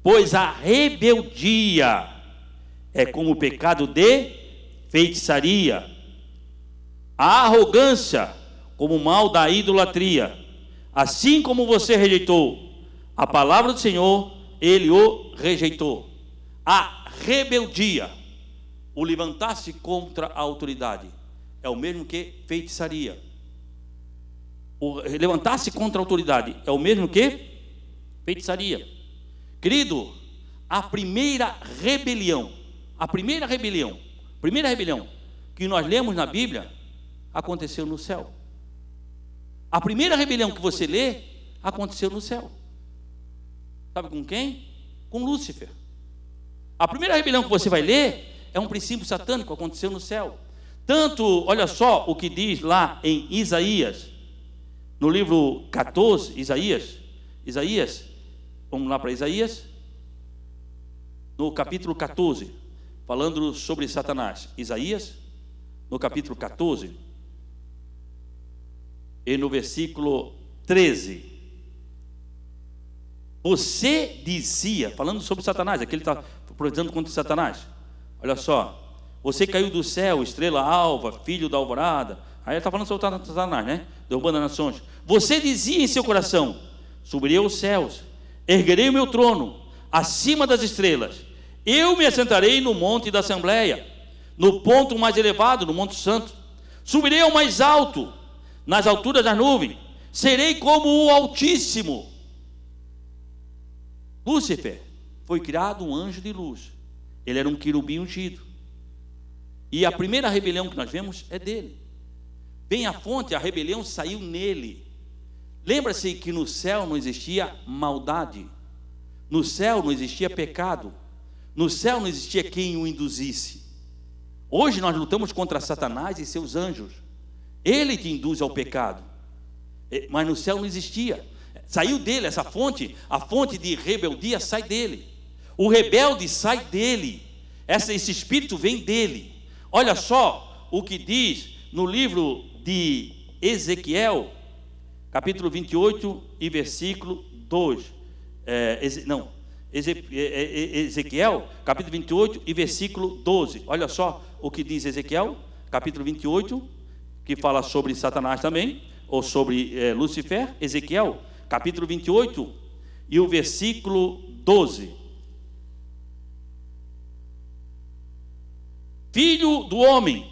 Pois a rebeldia é como o pecado de feitiçaria, a arrogância como o mal da idolatria. Assim como você rejeitou a palavra do Senhor, ele o rejeitou. A rebeldia, o levantar-se contra a autoridade, é o mesmo que feitiçaria. O levantar-se contra a autoridade é o mesmo que feitiçaria. Querido, a primeira rebelião que nós lemos na Bíblia aconteceu no céu. A primeira rebelião que você lê aconteceu no céu. Sabe com quem? Com Lúcifer. A primeira rebelião que você vai ler é um princípio satânico, aconteceu no céu. Tanto, olha só o que diz lá em Isaías, no livro 14, Isaías, vamos lá para Isaías, no capítulo 14, falando sobre Satanás. Isaías, no capítulo 14, e no versículo 13. Você dizia, falando sobre Satanás, aqui ele está profetizando contra Satanás. Olha só, você caiu do céu, estrela alva, filho da alvorada. Aí ele está falando sobre Satanás, né? Derrubando as nações. Você dizia em seu coração: subirei aos céus, erguerei o meu trono acima das estrelas. Eu me assentarei no monte da Assembleia, no ponto mais elevado, no Monte Santo. Subirei ao mais alto, nas alturas das nuvens. Serei como o Altíssimo. Lúcifer foi criado um anjo de luz. Ele era um querubim ungido. E a primeira rebelião que nós vemos é dele. Bem a fonte, a rebelião saiu nele. Lembra-se que no céu não existia maldade. No céu não existia pecado. No céu não existia quem o induzisse. Hoje nós lutamos contra Satanás e seus anjos. Ele te induz ao pecado. Mas no céu não existia. Saiu dele essa fonte. A fonte de rebeldia sai dele. O rebelde sai dele. Esse espírito vem dele. Olha só o que diz no livro de Ezequiel, capítulo 28 e versículo 2. Ezequiel, capítulo 28 e versículo 12. Olha só o que diz Ezequiel, capítulo 28, que fala sobre Satanás também, ou sobre Lúcifer. Ezequiel, capítulo 28 e o versículo 12. filho do homem,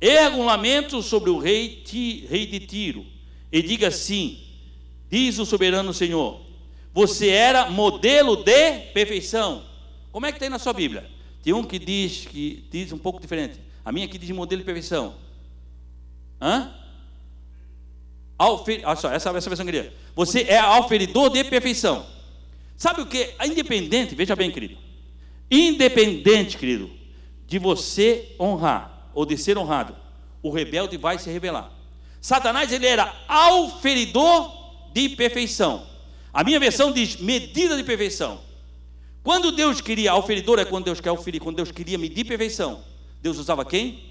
erga um lamento sobre o rei de Tiro, e diga assim: diz o soberano Senhor, você era modelo de perfeição. Como é que tem na sua Bíblia? Tem um que diz um pouco diferente. A minha aqui diz modelo de perfeição. Olha só, essa versão querida. Você é auferidor de perfeição. Sabe o que? Independente, veja bem, querido. Independente, querido, de você honrar ou de ser honrado, o rebelde vai se rebelar. Satanás, ele era auferidor de perfeição. A minha versão diz medida de perfeição. Quando Deus queria, auferidor é quando Deus quer auferir. Quando Deus queria medir perfeição, Deus usava quem?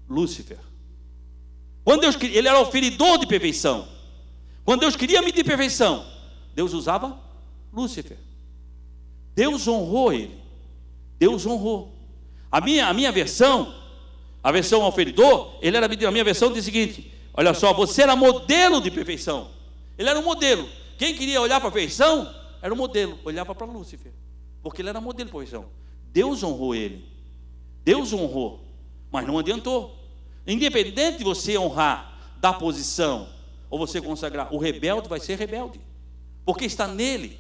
Lúcifer. Quando Deus queria, ele era auferidor de perfeição. Quando Deus queria medir perfeição, Deus usava Lúcifer. Deus honrou ele. Deus honrou. A minha versão, a versão auferidor, ele era medido. A minha versão diz o seguinte: olha só, você era modelo de perfeição. Ele era um modelo. Quem queria olhar para a perfeição era um modelo, olhava para Lúcifer, porque ele era modelo de perfeição. Deus honrou ele. Deus honrou, mas não adiantou. Independente de você honrar, dar posição, ou você consagrar, o rebelde vai ser rebelde, porque está nele.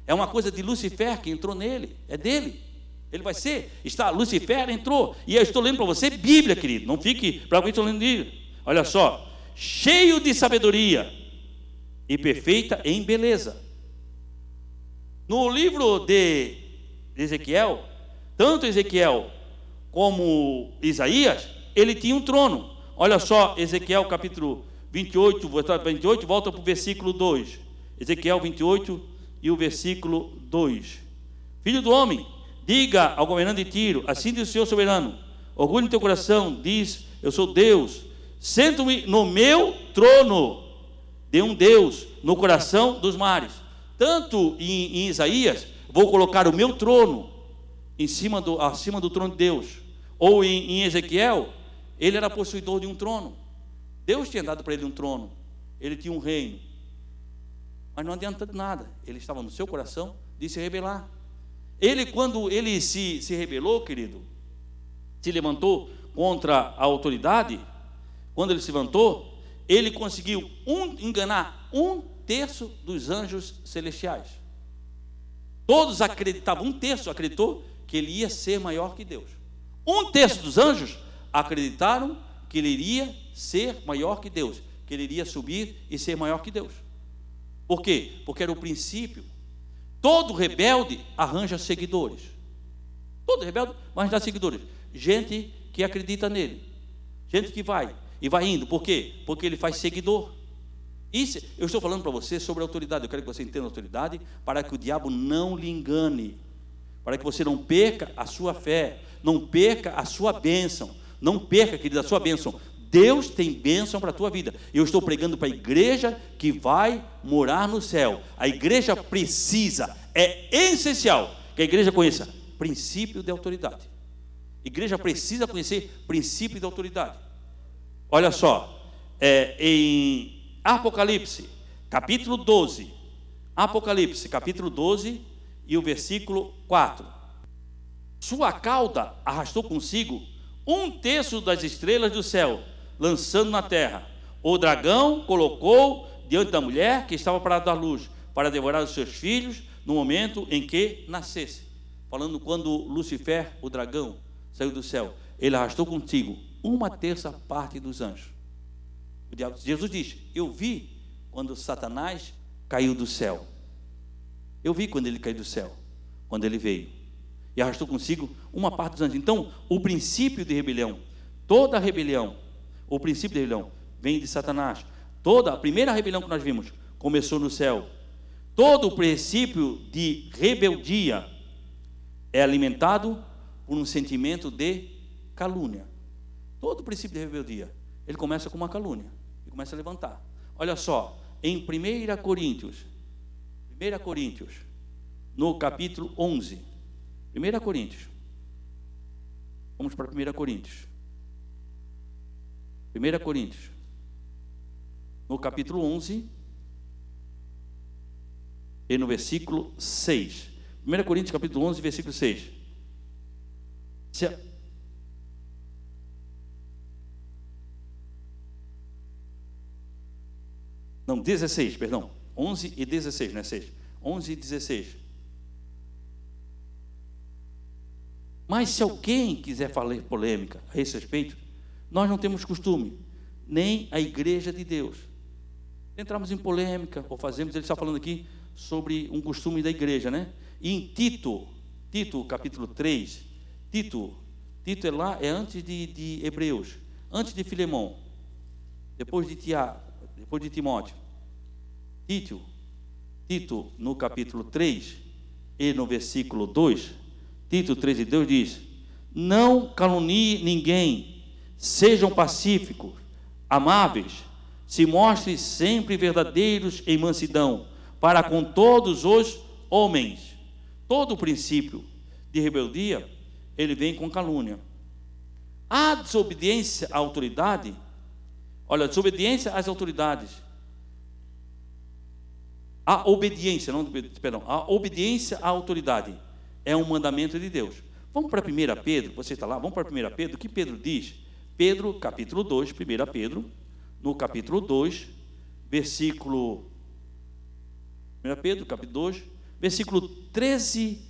É uma coisa de Lúcifer que entrou nele, é dele. Ele vai ser, Lúcifer entrou. E eu estou lendo para você Bíblia, querido. Não fique para mim, estou lendo Bíblia. Olha só, cheio de sabedoria e perfeita em beleza. No livro de Ezequiel, tanto Ezequiel como Isaías, ele tinha um trono. Olha só, Ezequiel capítulo 28, volta para o versículo 2. Ezequiel 28 e o versículo 2. Filho do homem, diga ao governante de Tiro, assim diz o Senhor soberano, orgulho no teu coração, diz, eu sou Deus, sento-me no meu trono, de um Deus no coração dos mares. Tanto em Isaías, vou colocar o meu trono acima do trono de Deus. Ou em Ezequiel, ele era possuidor de um trono. Deus tinha dado para ele um trono, ele tinha um reino, mas não adianta de nada, ele estava no seu coração de se rebelar. Ele, quando ele se rebelou, querido, se levantou contra a autoridade, quando ele se levantou, ele conseguiu enganar 1/3 dos anjos celestiais. Todos acreditavam, 1/3 acreditou que ele ia ser maior que Deus. 1/3 dos anjos acreditaram que ele iria ser maior que Deus, que ele iria subir e ser maior que Deus. Por quê? Porque era o princípio. Todo rebelde arranja seguidores. Todo rebelde vai arranjar seguidores. Gente que acredita nele. Gente que vai indo. Por quê? Porque ele faz seguidor. Isso, eu estou falando para você sobre a autoridade. Eu quero que você entenda a autoridade para que o diabo não lhe engane. Para que você não perca a sua fé. Não perca a sua bênção. Não perca, querida, a sua bênção. Deus tem bênção para a tua vida. Eu estou pregando para a igreja que vai morar no céu. A igreja precisa, é essencial que a igreja conheça princípio de autoridade. A igreja precisa conhecer princípio de autoridade. Olha só, em Apocalipse, capítulo 12. Apocalipse, capítulo 12 e o versículo 4. Sua cauda arrastou consigo 1/3 das estrelas do céu, lançando na terra. O dragão colocou diante da mulher que estava para dar luz, para devorar os seus filhos no momento em que nascesse. Falando quando Lúcifer, o dragão, saiu do céu, ele arrastou consigo 1/3 parte dos anjos. O diabo, Jesus diz, eu vi quando Satanás caiu do céu. Eu vi quando ele caiu do céu, quando ele veio. E arrastou consigo uma parte dos anjos. Então, o princípio de rebelião, toda rebelião, o princípio de rebelião vem de Satanás. Toda a primeira rebelião que nós vimos começou no céu. Todo o princípio de rebeldia é alimentado por um sentimento de calúnia. Todo o princípio de rebeldia, ele começa com uma calúnia e começa a levantar. Olha só, em 1 Coríntios, no capítulo 11, 1 Coríntios, vamos para 1 Coríntios. 1 Coríntios, no capítulo 11, e no versículo 6. 1 Coríntios, capítulo 11, versículo 6. Não, 16, perdão. 11 e 16, não é 6. 11 e 16. Mas se alguém quiser falar polêmica a esse respeito, nós não temos costume, nem a igreja de Deus. Entramos em polêmica, ou fazemos, ele está falando aqui sobre um costume da igreja, né? E em Tito capítulo 3, Tito é lá, é antes de Hebreus, antes de Filemão, depois de Tiago, depois de Timóteo. Tito, no capítulo 3 e no versículo 2, Tito 3 e 2 diz: não calunie ninguém, sejam pacíficos, amáveis, se mostrem sempre verdadeiros em mansidão, para com todos os homens. Todo princípio de rebeldia, ele vem com calúnia. A desobediência à autoridade, olha, desobediência às autoridades, a obediência à autoridade é um mandamento de Deus. Vamos para 1 Pedro, você está lá? Vamos para 1 Pedro, o que Pedro diz? Pedro, capítulo 2, 1 Pedro, no capítulo 2, versículo... 1 Pedro, capítulo 2, versículo 13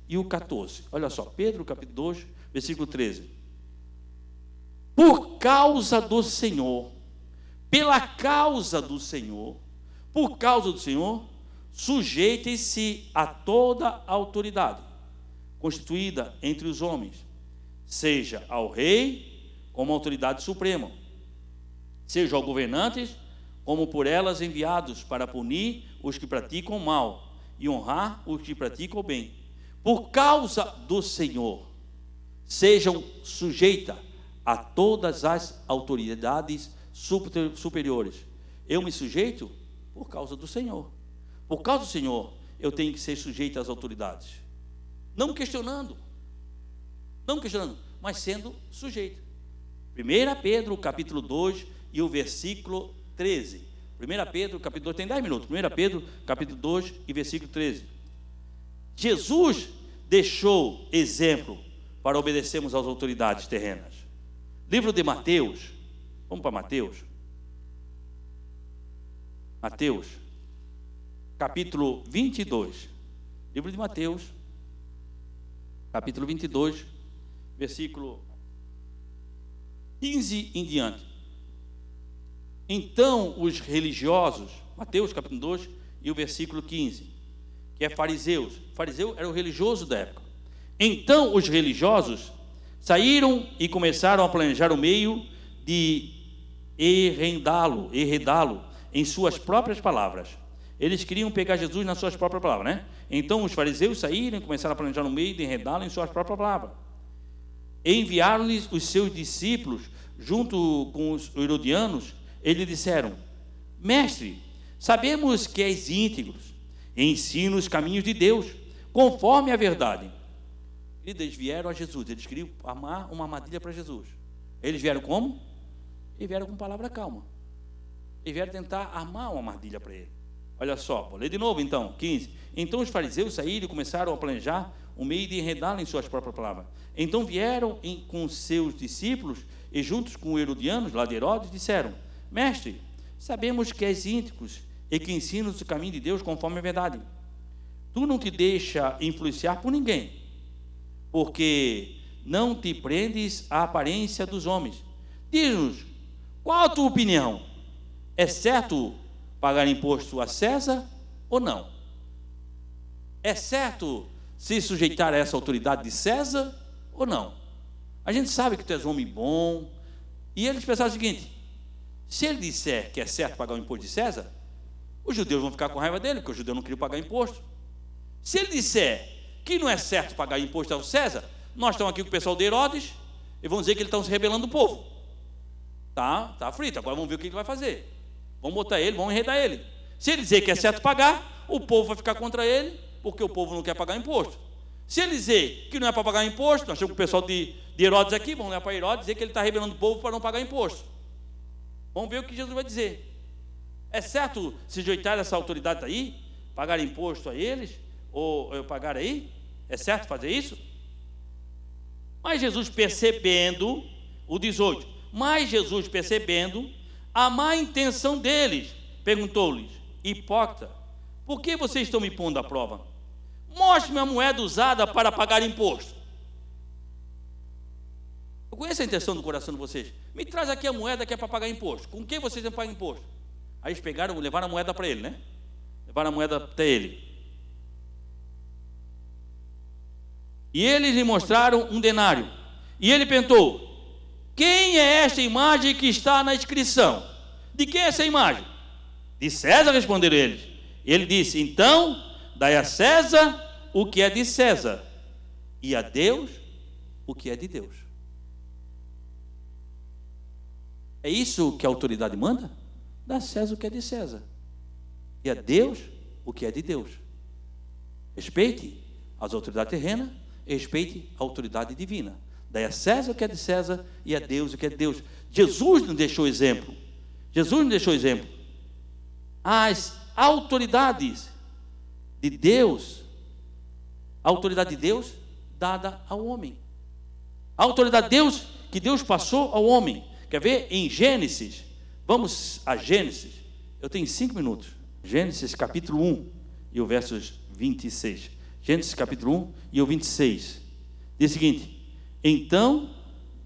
e o 14. Olha só, Pedro, capítulo 2, versículo 13. Por causa do Senhor, pela causa do Senhor, por causa do Senhor, sujeitem-se a toda autoridade constituída entre os homens, seja ao rei como autoridade suprema, seja aos governantes como por elas enviados para punir os que praticam o mal e honrar os que praticam o bem. Por causa do Senhor, sejam sujeitas a todas as autoridades superiores. Eu me sujeito por causa do Senhor. Por causa do Senhor, eu tenho que ser sujeito às autoridades. Não questionando, mas sendo sujeito. 1 Pedro, capítulo 2 e o versículo 13. 1 Pedro, capítulo 2, tem 10 minutos. 1 Pedro, capítulo 2 e versículo 13. Jesus deixou exemplo para obedecermos às autoridades terrenas. Livro de Mateus, vamos para Mateus. Mateus, capítulo 22. Livro de Mateus, capítulo 22, versículo 15 em diante. Então os religiosos, Mateus capítulo 2 e o versículo 15, que é fariseus. Fariseu era o religioso da época. Então os religiosos saíram e começaram a planejar o meio de enredá-lo em suas próprias palavras. Eles queriam pegar Jesus nas suas próprias palavras, né? Então os fariseus saíram e começaram a planejar no meio de enredá-lo em suas próprias palavras. Enviaram-lhes os seus discípulos junto com os herodianos. Eles disseram: mestre, sabemos que és íntegro, ensina os caminhos de Deus, conforme a verdade. Eles vieram a Jesus, eles queriam armar uma armadilha para Jesus. Eles vieram como? Eles vieram com palavra calma. Eles vieram tentar armar uma armadilha para ele. Olha só, vou ler de novo então, 15. Então os fariseus saíram e começaram a planejar um meio de enredá-lo em suas próprias palavras. Então vieram com seus discípulos e juntos com os herodianos, lá de Herodes, disseram: mestre, sabemos que és íntegro e que ensinas o caminho de Deus conforme a verdade. Tu não te deixa influenciar por ninguém, porque não te prendes à aparência dos homens. Diz-nos, qual a tua opinião? É certo pagar imposto a César ou não? É certo se sujeitar a essa autoridade de César ou não? A gente sabe que tu és um homem bom. E eles pensaram o seguinte: se ele disser que é certo pagar o imposto de César, os judeus vão ficar com raiva dele, porque os judeus não queriam pagar imposto. Se ele disser que não é certo pagar imposto ao César, nós estamos aqui com o pessoal de Herodes e vão dizer que eles estão se rebelando do povo. Tá frito, agora vamos ver o que ele vai fazer. Vamos botar ele, vamos enredar ele. Se ele dizer que é certo pagar, o povo vai ficar contra ele, porque o povo não quer pagar imposto. Se ele dizer que não é para pagar imposto, nós temos o pessoal de Herodes aqui, vamos lá para Herodes dizer que ele está rebelando o povo para não pagar imposto. Vamos ver o que Jesus vai dizer. É certo se sujeitar essa autoridade aí, pagar imposto a eles, ou pagar aí? É certo fazer isso? Mas Jesus percebendo, o 18, mas Jesus percebendo a má intenção deles, perguntou-lhes: hipócrita, por que vocês estão me pondo à prova? Mostre-me a moeda usada para pagar imposto. Eu conheço a intenção do coração de vocês. Me traz aqui a moeda que é para pagar imposto. Com quem vocês vão pagar imposto? Aí eles pegaram, levaram a moeda para ele, né? Levaram a moeda até ele. E eles lhe mostraram um denário. E ele perguntou: quem é esta imagem que está na inscrição? De quem é essa imagem? De César, responderam eles. Ele disse: então, dai a César o que é de César, e a Deus o que é de Deus. É isso que a autoridade manda? Dá a César o que é de César, e a Deus o que é de Deus. Respeite as autoridades terrenas, respeite a autoridade divina. Dai a César o que é de César, e a Deus o que é de Deus. Jesus nos deixou exemplo. Jesus nos deixou exemplo. As autoridades de Deus, a autoridade de Deus dada ao homem. A autoridade de Deus que Deus passou ao homem. Quer ver? Em Gênesis, vamos a Gênesis. Eu tenho 5 minutos. Gênesis capítulo 1 e o versos 26. Gênesis capítulo 1 e o 26. Diz o seguinte: então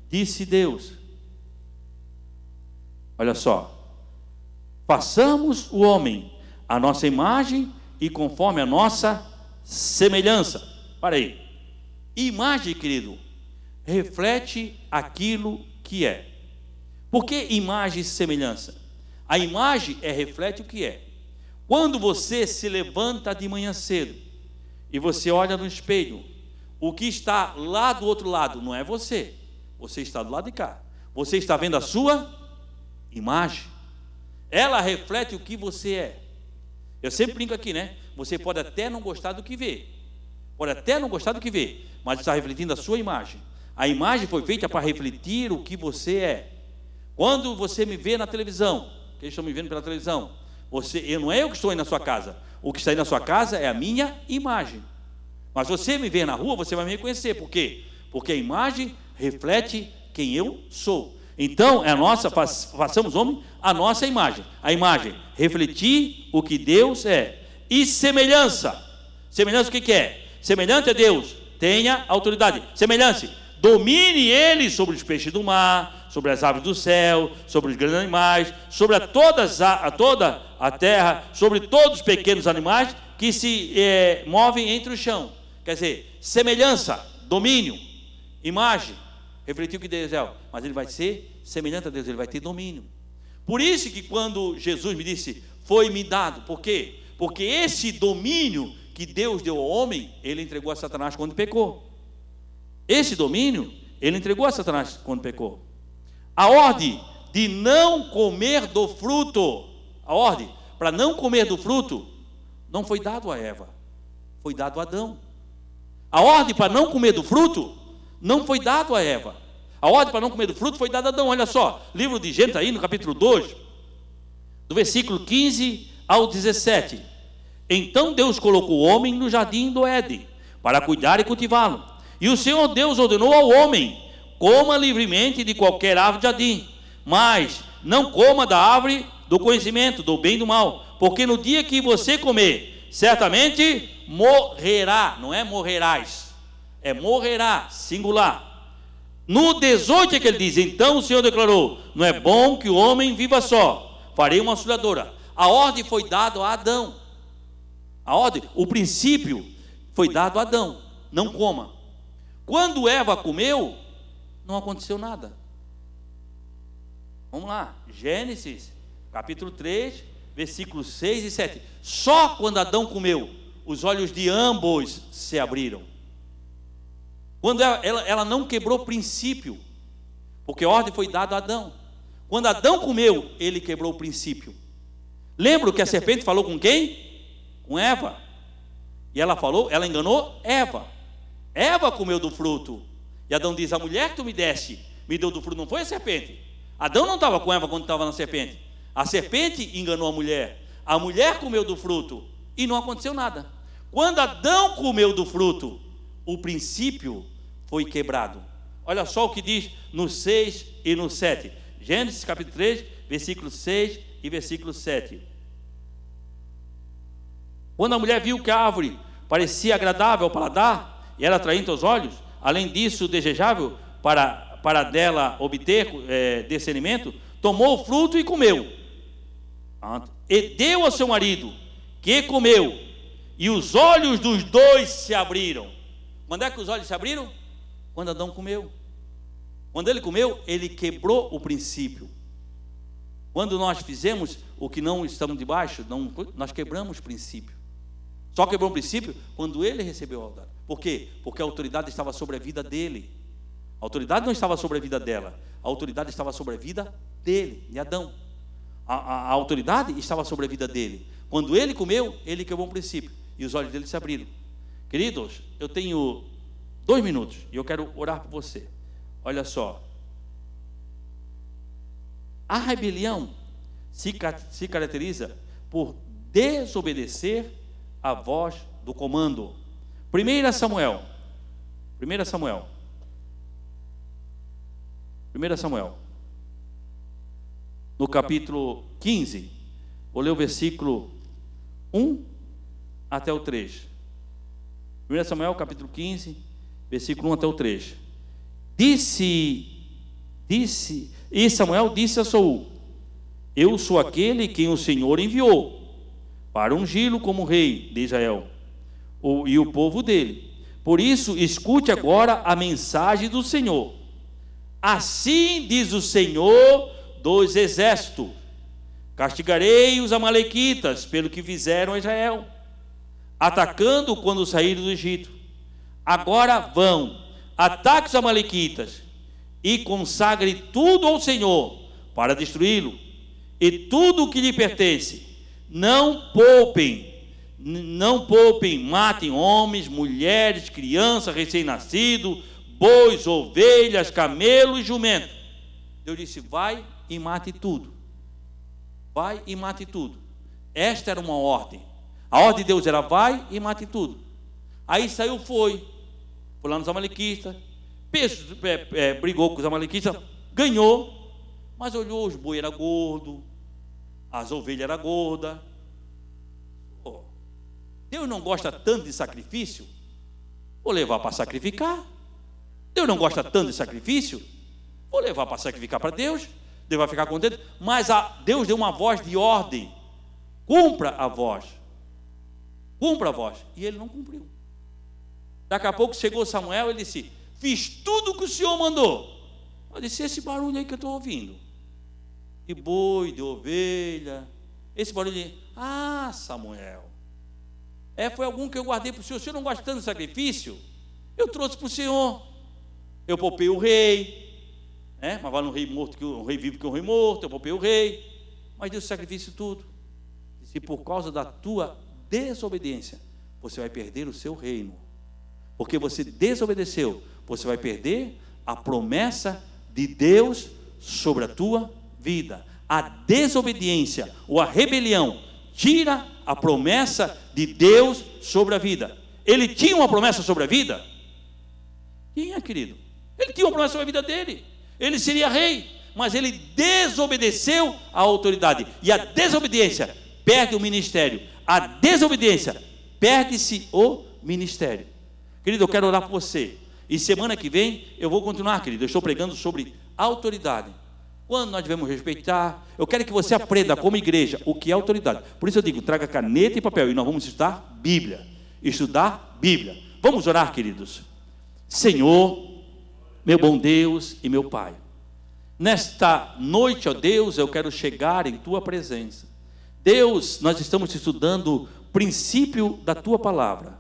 disse Deus, olha só, façamos o homem à nossa imagem e conforme a nossa semelhança. Para aí. Imagem, querido, reflete aquilo que é. Por que imagem e semelhança? A imagem reflete o que é. Quando você se levanta de manhã cedo e você olha no espelho, o que está lá do outro lado não é você. Você está do lado de cá. Você está vendo a sua imagem. Ela reflete o que você é. Eu sempre brinco aqui, né? Você pode até não gostar do que vê. Pode até não gostar do que vê, mas está refletindo a sua imagem. A imagem foi feita para refletir o que você é. Quando você me vê na televisão, que eles estão me vendo pela televisão, não é eu que estou aí na sua casa. O que está aí na sua casa é a minha imagem. Mas você me vê na rua, você vai me reconhecer. Por quê? Porque a imagem reflete quem eu sou. Então, façamos homem a nossa imagem. A imagem, refletir o que Deus é. E semelhança. Semelhança o que é? Semelhante a Deus, tenha autoridade. Semelhança, domine ele sobre os peixes do mar, sobre as aves do céu, sobre os grandes animais, sobre toda a terra, sobre todos os pequenos animais que se movem entre o chão. Quer dizer, semelhança, domínio, imagem, refletir o que Deus é, mas ele vai ser semelhante a Deus, ele vai ter domínio. Por isso que quando Jesus me disse, foi-me dado, por quê? Porque esse domínio que Deus deu ao homem, ele entregou a Satanás quando pecou. Esse domínio, ele entregou a Satanás quando pecou. A ordem de não comer do fruto, a ordem para não comer do fruto, não foi dado a Eva, foi dado a Adão. A ordem para não comer do fruto, não foi dado a Eva. A ordem para não comer do fruto foi dada a Adão. Olha só, livro de Gênesis aí no capítulo 2, do versículo 15 ao 17. Então Deus colocou o homem no jardim do Éden, para cuidar e cultivá-lo. E o Senhor Deus ordenou ao homem, coma livremente de qualquer árvore do jardim, mas não coma da árvore do conhecimento, do bem e do mal, porque no dia que você comer, certamente morrerá. Não é morrerás, é morrerá, singular. No 18 é que ele diz, então o Senhor declarou, não é bom que o homem viva só, farei uma auxiliadora. A ordem foi dada a Adão. A ordem, o princípio foi dado a Adão, não coma. Quando Eva comeu, não aconteceu nada. Vamos lá, Gênesis, capítulo 3, versículos 6 e 7. Só quando Adão comeu, os olhos de ambos se abriram. Quando ela não quebrou o princípio, porque a ordem foi dada a Adão. Quando Adão comeu, ele quebrou o princípio. Lembra que a serpente falou com quem? Com Eva. E ela enganou Eva. Eva comeu do fruto. E Adão diz, a mulher que tu me deste, me deu do fruto, não foi a serpente. Adão não estava com Eva quando estava na serpente. A serpente enganou a mulher comeu do fruto e não aconteceu nada. Quando Adão comeu do fruto, o princípio foi quebrado. Olha só o que diz no 6 e no 7. Gênesis capítulo 3, versículo 6 e versículo 7. Quando a mulher viu que a árvore parecia agradável ao paladar e era atraente aos olhos, além disso desejável para dela obter discernimento, tomou o fruto e comeu. E deu ao seu marido, que comeu, e os olhos dos dois se abriram. Quando é que os olhos se abriram? Quando Adão comeu. Quando ele comeu, ele quebrou o princípio. Quando nós fizemos o que não estamos debaixo, nós quebramos o princípio. Só quebrou o princípio quando ele recebeu a autoridade. Por quê? Porque a autoridade estava sobre a vida dele. A autoridade não estava sobre a vida dela. A autoridade estava sobre a vida dele, de Adão. A autoridade estava sobre a vida dele. Quando ele comeu, ele quebrou um princípio. E os olhos dele se abriram. Queridos, eu tenho 2 minutos e eu quero orar por você. Olha só. A rebelião se caracteriza por desobedecer a voz do comando. 1 Samuel. No capítulo 15, vou ler o versículo 1 até o 3. 1 Samuel, capítulo 15, versículo 1 até o 3. E Samuel disse a Saul: eu sou aquele quem o Senhor enviou para ungí-lo como rei de Israel e o povo dele. Por isso, escute agora a mensagem do Senhor. Assim diz o Senhor dos exércitos: castigarei os amalequitas pelo que fizeram a Israel, atacando quando saíram do Egito. Agora vão, ataque os amalequitas e consagre tudo ao Senhor para destruí-lo, e tudo o que lhe pertence. Não poupem, matem homens, mulheres, crianças, recém-nascidos, bois, ovelhas, camelos e jumentos. Deus disse: vai e mate tudo. Vai e mate tudo. Esta era uma ordem. A ordem de Deus era: vai e mate tudo. Aí saiu, foi lá nos amalequitas, brigou com os amalequitas, ganhou, mas olhou, os boi eram gordos, as ovelhas eram gordas. Deus não gosta tanto de sacrifício? Vou levar para sacrificar. Deus não gosta tanto de sacrifício? Vou levar para sacrificar para Deus. Deus vai ficar contente. Mas Deus deu uma voz de ordem: cumpra a voz. Cumpra a voz. E ele não cumpriu. Daqui a pouco chegou Samuel e disse: fiz tudo o que o Senhor mandou. Eu disse: esse barulho aí que eu estou ouvindo, de boi, de ovelha, esse barulho aí. Ah, Samuel, foi algum que eu guardei para o Senhor. O Senhor não gosta tanto de sacrifício? Eu trouxe para o Senhor. Eu poupei o rei, mas vale um rei morto que um rei vivo que um rei morto. Eu poupei o rei, mas deu sacrifício tudo. E por causa da tua desobediência, você vai perder o seu reino. Porque você desobedeceu, você vai perder a promessa de Deus sobre a tua vida. A desobediência ou a rebelião tira a promessa de Deus sobre a vida. Ele tinha uma promessa sobre a vida? Tinha, querido. Ele tinha uma promessa sobre a vida dele. Ele seria rei, mas ele desobedeceu à autoridade. E a desobediência perde o ministério. A desobediência perde-se o ministério. Querido, eu quero orar por você. E semana que vem eu vou continuar, querido. Eu estou pregando sobre autoridade. Quando nós devemos respeitar. Eu quero que você aprenda como igreja o que é autoridade. Por isso eu digo: traga caneta e papel e nós vamos estudar Bíblia. Estudar Bíblia. Vamos orar, queridos. Senhor, meu bom Deus e meu Pai, nesta noite, ó Deus, eu quero chegar em tua presença. Deus, nós estamos estudando o princípio da tua palavra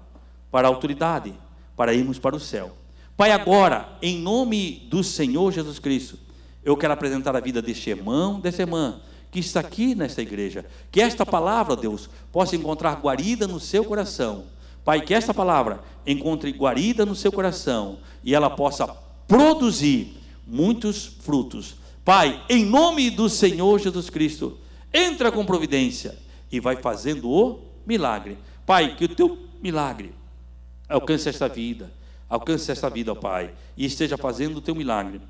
para a autoridade, para irmos para o céu. Pai, agora, em nome do Senhor Jesus Cristo, eu quero apresentar a vida deste irmão, dessa irmã que está aqui nesta igreja. Que esta palavra, Deus, possa encontrar guarida no seu coração. Pai, que esta palavra encontre guarida no seu coração e ela possa produzir muitos frutos. Pai, em nome do Senhor Jesus Cristo, entra com providência e vai fazendo o milagre. Pai, que o teu milagre alcance esta vida, ó Pai, e esteja fazendo o teu milagre.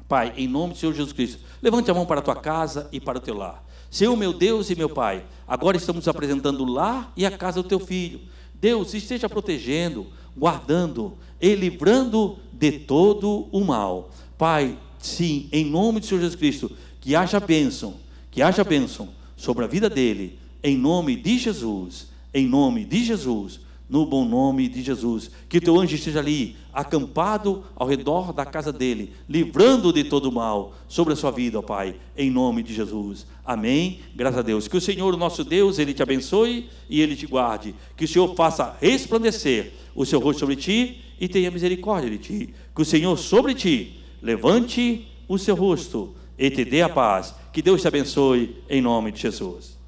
Pai, em nome do Senhor Jesus Cristo, levante a mão para a tua casa e para o teu lar. Senhor, meu Deus e meu Pai, agora estamos apresentando o lar e a casa do teu filho. Deus, esteja protegendo, guardando e livrando de todo o mal. Pai, sim, em nome do Senhor Jesus Cristo, que haja bênção sobre a vida dele, em nome de Jesus, no bom nome de Jesus. Que teu anjo esteja ali, acampado ao redor da casa dele, livrando de todo o mal sobre a sua vida, ó Pai, em nome de Jesus. Amém. Graças a Deus. Que o Senhor, o nosso Deus, ele te abençoe e ele te guarde. Que o Senhor faça resplandecer o seu rosto sobre ti e tenha misericórdia de ti. Que o Senhor sobre ti levante o seu rosto e te dê a paz. Que Deus te abençoe em nome de Jesus.